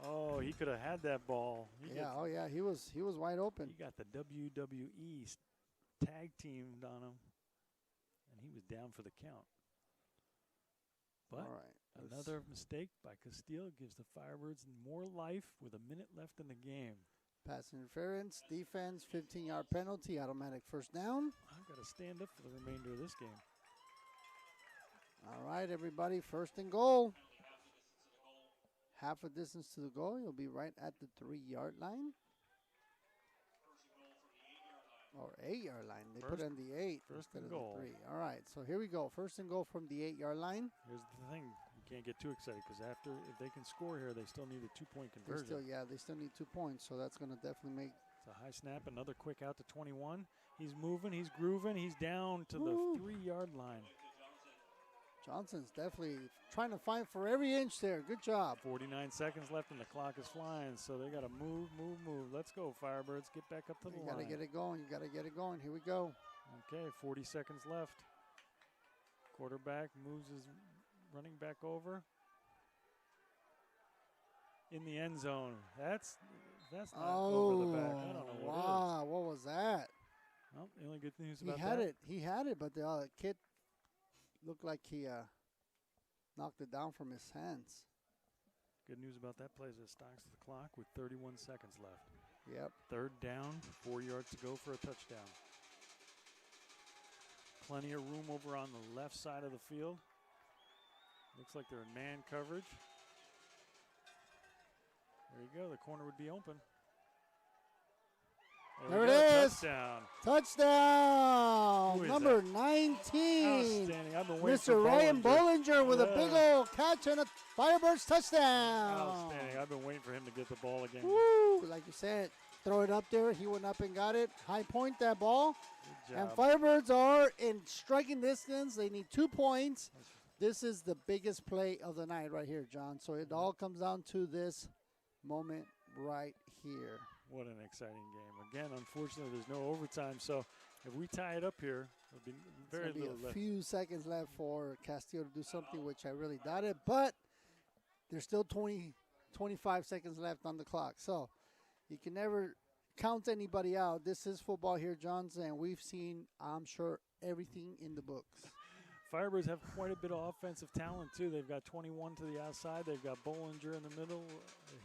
Oh, he could have had that ball. Yeah, he was wide open. He got the WWE tag teamed on him, and he was down for the count. But All right. another mistake by Castile gives the Firebirds more life with a minute left in the game. Pass interference, defense, 15-yard penalty, automatic 1st down. I've got to stand up for the remainder of this game. All right, everybody, 1st and goal. Half a distance to the goal. You'll be right at the 3-yard line. Or 8-yard line. They put in the 8 first instead and of goal. the 3. All right, so here we go. 1st and goal from the 8-yard line. Here's the thing. can't get too excited because if they can score here, they still need a 2-point They conversion. still need 2 points, so that's going to definitely make. It's a high snap, another quick out to 21. He's moving, he's grooving, he's down to the 3-yard line. Johnson's definitely trying to fight for every inch there. Good job. 49 seconds left and the clock is flying, so they got to move. Let's go, Firebirds. Get back up to the You line. got to get it going. You got to get it going. Here we go. Okay, 40 seconds left. Quarterback moves his running back over. In the end zone. That's not over the back. I don't know what it is. Wow, what was that? Well, the only good news He about had that. it. He had it, but the kid looked like he knocked it down from his hands. Good news about that play is it stocks the clock with 31 seconds left. Yep. 3rd down, 4 yards to go for a touchdown. Plenty of room over on the left side of the field. Looks like they're in man coverage. There you go. The corner would be open. There we it go. is. Touchdown. Touchdown. Who is Number that? 19. Outstanding. I've been waiting for Mr. Ryan Bollinger with a Yeah. big old catch and a Firebirds touchdown. Outstanding. I've been waiting for him to get the ball again. Woo. Like you said, throw it up there. He went up and got it. High point that ball. Good And job. Firebirds are in striking distance. They need 2 points. This is the biggest play of the night right here, John. So it all comes down to this moment right here. What an exciting game. Again, unfortunately, there's no overtime. So if we tie it up here, there'll be very There's little going to be a left. few seconds left for Castillo to do something, which I really doubt it. But there's still 25 seconds left on the clock. So you can never count anybody out. This is football here, Johns, and we've seen, I'm sure, everything in the books. Firebirds have quite a bit of offensive talent, too. They've got 21 to the outside. They've got Bollinger in the middle.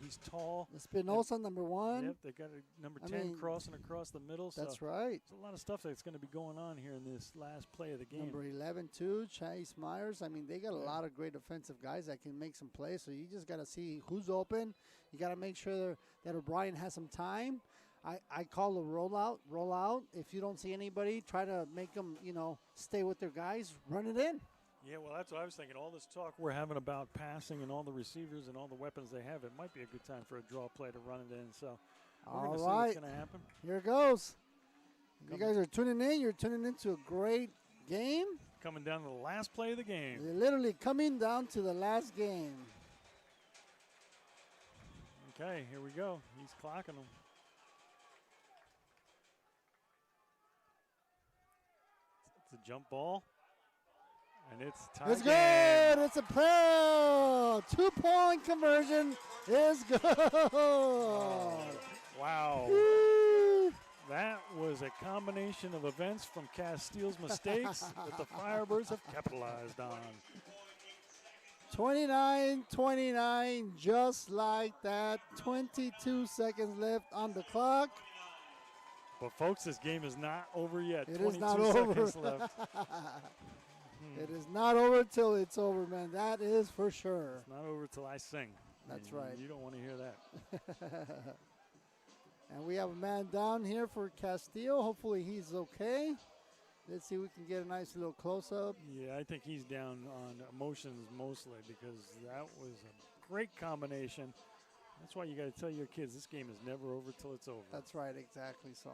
He's tall. Espinosa, number 1. Yep, they got a number I 10 mean, crossing across the middle. That's so right. there's a lot of stuff that's going to be going on here in this last play of the game. Number 11, too, Chase Myers. I mean, they got a Yeah. lot of great offensive guys that can make some plays. So you just got to see who's open. You got to make sure that O'Brien has some time. I call a roll out. If you don't see anybody, try to make them, stay with their guys. Run it in. Yeah, well, that's what I was thinking. All this talk we're having about passing and all the receivers and all the weapons they have, it might be a good time for a draw play to run it in. So we're All going to see right. what's going to happen. Here it goes. You Coming. guys are tuning in. You're tuning into a great game. Coming down to the last play of the game. You're literally coming down to the last game. Okay, here we go. He's clocking them. It's a jump ball. And it's tie It's game. good. It's a pro. 2-point conversion is good. Wow. Woo. That was a combination of events from Castile's mistakes that the Firebirds have capitalized on. 29-29, just like that. 22 seconds left on the clock. But folks, this game is not over yet. It 22 is not over. seconds left. It is not over till it's over, man. That is for sure. It's not over till I sing. That's And right. You don't want to hear that. And we have a man down here for Castillo. Hopefully he's okay. Let's see if we can get a nice little close-up. Yeah, I think he's down on emotions mostly because that was a great combination. That's why you got to tell your kids this game is never over till it's over. That's right, exactly so.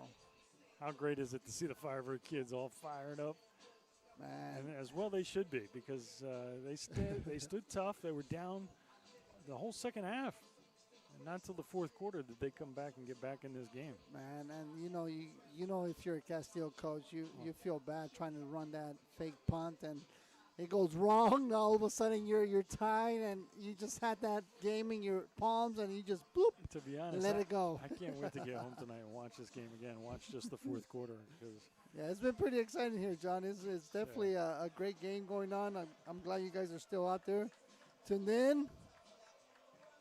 How great is it to see the Firebird kids all fired up? Man, And as well they should be because they stood tough. They were down the whole second half. And not until the fourth quarter did they come back and get back in this game. man, and you know if you're a Castillo coach, you feel bad trying to run that fake punt and it goes wrong. All of a sudden you're tied and you just had that game in your palms and you just boop, To be honest, let it go. I can't wait to get home tonight and watch this game again. Watch just the fourth quarter because Yeah, it's been pretty exciting here, John. It's definitely a great game going on. I'm glad you guys are still out there tuned in.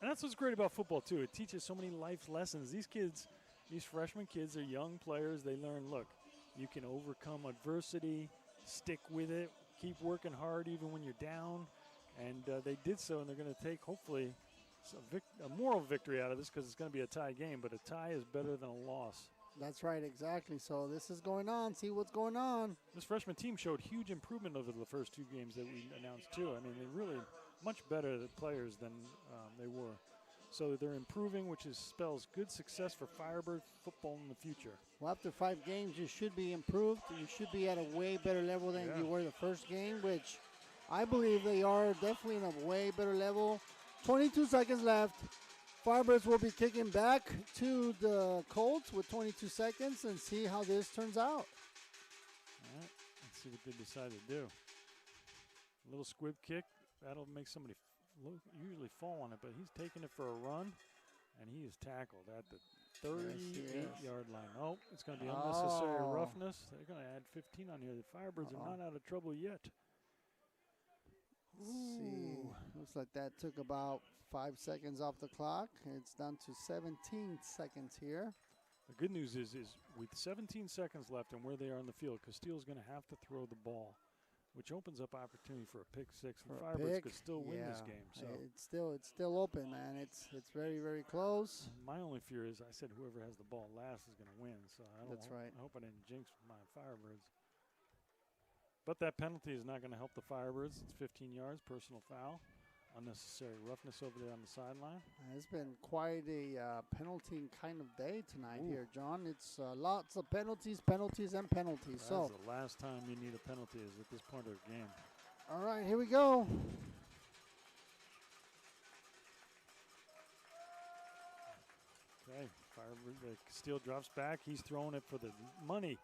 and that's what's great about football too. It teaches so many life lessons. These kids, these freshman kids, are young players. They learn, look, you can overcome adversity, stick with it, keep working hard even when you're down, and they did so. And they're going to take hopefully a moral victory out of this because it's going to be a tie game. But a tie is better than a loss. That's right, exactly. So this is going on. See what's going on. This freshman team showed huge improvement over the first two games that we announced too. I mean, they really much better players than they were. So they're improving, which spells good success for Firebird football in the future. Well, after 5 games, you should be improved. You should be at a way better level than you were the first game, which I believe they are definitely in a way better level. 22 seconds left. Firebirds will be kicking back to the Colts with 22 seconds and see how this turns out. All right, let's see what they decide to do. A little squib kick. That'll make somebody usually fall on it, but he's taking it for a run, and he is tackled at the 38-yard line. Oh, it's going to be unnecessary roughness. They're going to add 15 on here. The Firebirds are not out of trouble yet. Let's see. Looks like that took about 5 seconds off the clock. It's down to 17 seconds here. The good news is with 17 seconds left and where they are on the field, Castile's going to have to throw the ball, which opens up opportunity for a pick six. The Firebirds could still win this game. So it's still open, man. It's very, very close. My only fear is I said whoever has the ball last is going to win. So I hope I didn't jinx my Firebirds. But that penalty is not going to help the Firebirds. It's 15 yards, personal foul. Unnecessary roughness over there on the sideline. It's been quite a penalty kind of day tonight here, John. It's lots of penalties, and penalties. That's so the last time you need a penalty is at this point of the game. All right, here we go. Okay, Firebird, Castile drops back. He's throwing it for the money.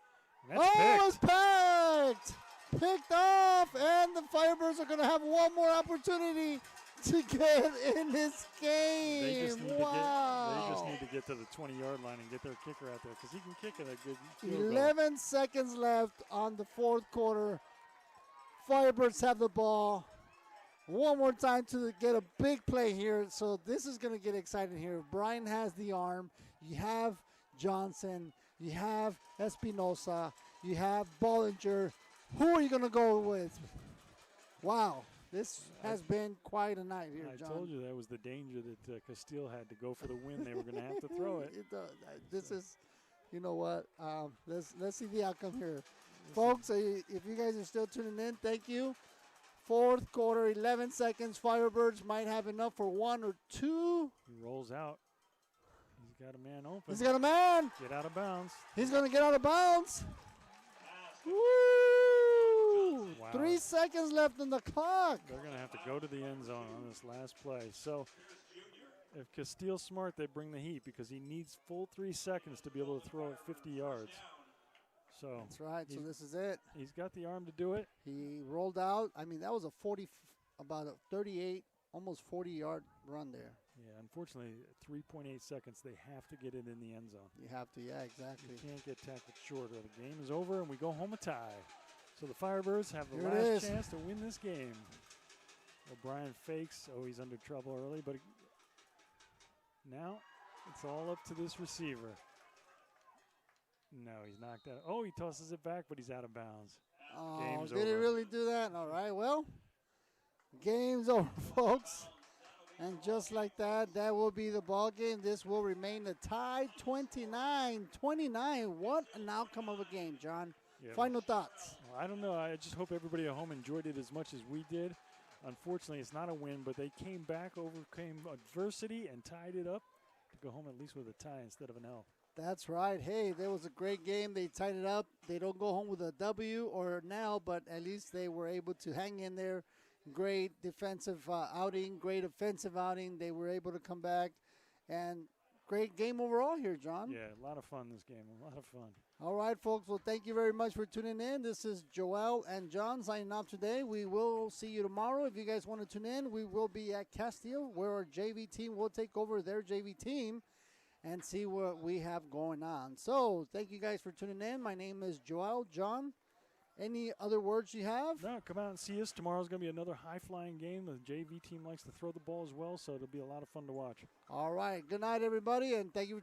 And It's picked! Picked off, and the Firebirds are going to have one more opportunity to get in this game. They just need to get to the 20-yard line and get their kicker out there because he can kick it a good field goal. 11 seconds left on the 4th quarter. Firebirds have the ball. One more time to get a big play here. So this is going to get exciting here. Brian has the arm. You have Johnson. You have Espinosa. You have Bollinger. Who are you going to go with? Wow. This has been quite a night here, John. I told you that was the danger that Castile had to go for the win. They were going to have to throw it. This is, you know what? Let's see the outcome here. Folks, if you guys are still tuning in, thank you. 4th quarter, 11 seconds. Firebirds might have enough for 1 or 2. He rolls out. He's got a man open. He's got a man. Get out of bounds. He's going to get out of bounds. Woo! Wow. 3 seconds left on the clock. They're going to have to go to the end zone on this last play. So if Castile's smart, they bring the heat because he needs full 3 seconds to be able to throw it 50 yards. So that's right. So this is it. He's got the arm to do it. He rolled out. I mean, that was about a 38, almost 40-yard run there. Yeah, unfortunately, 3.8 seconds, they have to get it in the end zone. You have to, yeah, exactly. You can't get tackled short or the game is over and we go home a tie. So the Firebirds have the last chance to win this game. O'Brien fakes. Oh, he's under trouble early, but now it's all up to this receiver. No, he's knocked out. Oh, he tosses it back, but he's out of bounds. Oh, Game's did he over. really do that? All right, well, game's over, folks. And just like that, that will be the ball game. This will remain a tie, 29-29. What an outcome of a game, John. Yeah. Final thoughts. Well, I don't know. I just hope everybody at home enjoyed it as much as we did. Unfortunately, it's not a win, but they came back, overcame adversity, and tied it up to go home at least with a tie instead of an L. That's right. Hey, that was a great game. They tied it up. They don't go home with a W or an L, but at least they were able to hang in there. Great defensive outing, great offensive outing. They were able to come back, and great game overall here, John. Yeah, a lot of fun this game, a lot of fun. All right, folks. Well, thank you very much for tuning in. This is Joel and John signing off today. We will see you tomorrow. If you guys want to tune in, we will be at Castile, where our JV team will take over their JV team and see what we have going on. So thank you guys for tuning in. My name is Joel. John, any other words you have? No, come out and see us. Tomorrow's going to be another high-flying game. The JV team likes to throw the ball as well, so it'll be a lot of fun to watch. All right. Good night, everybody, and thank you for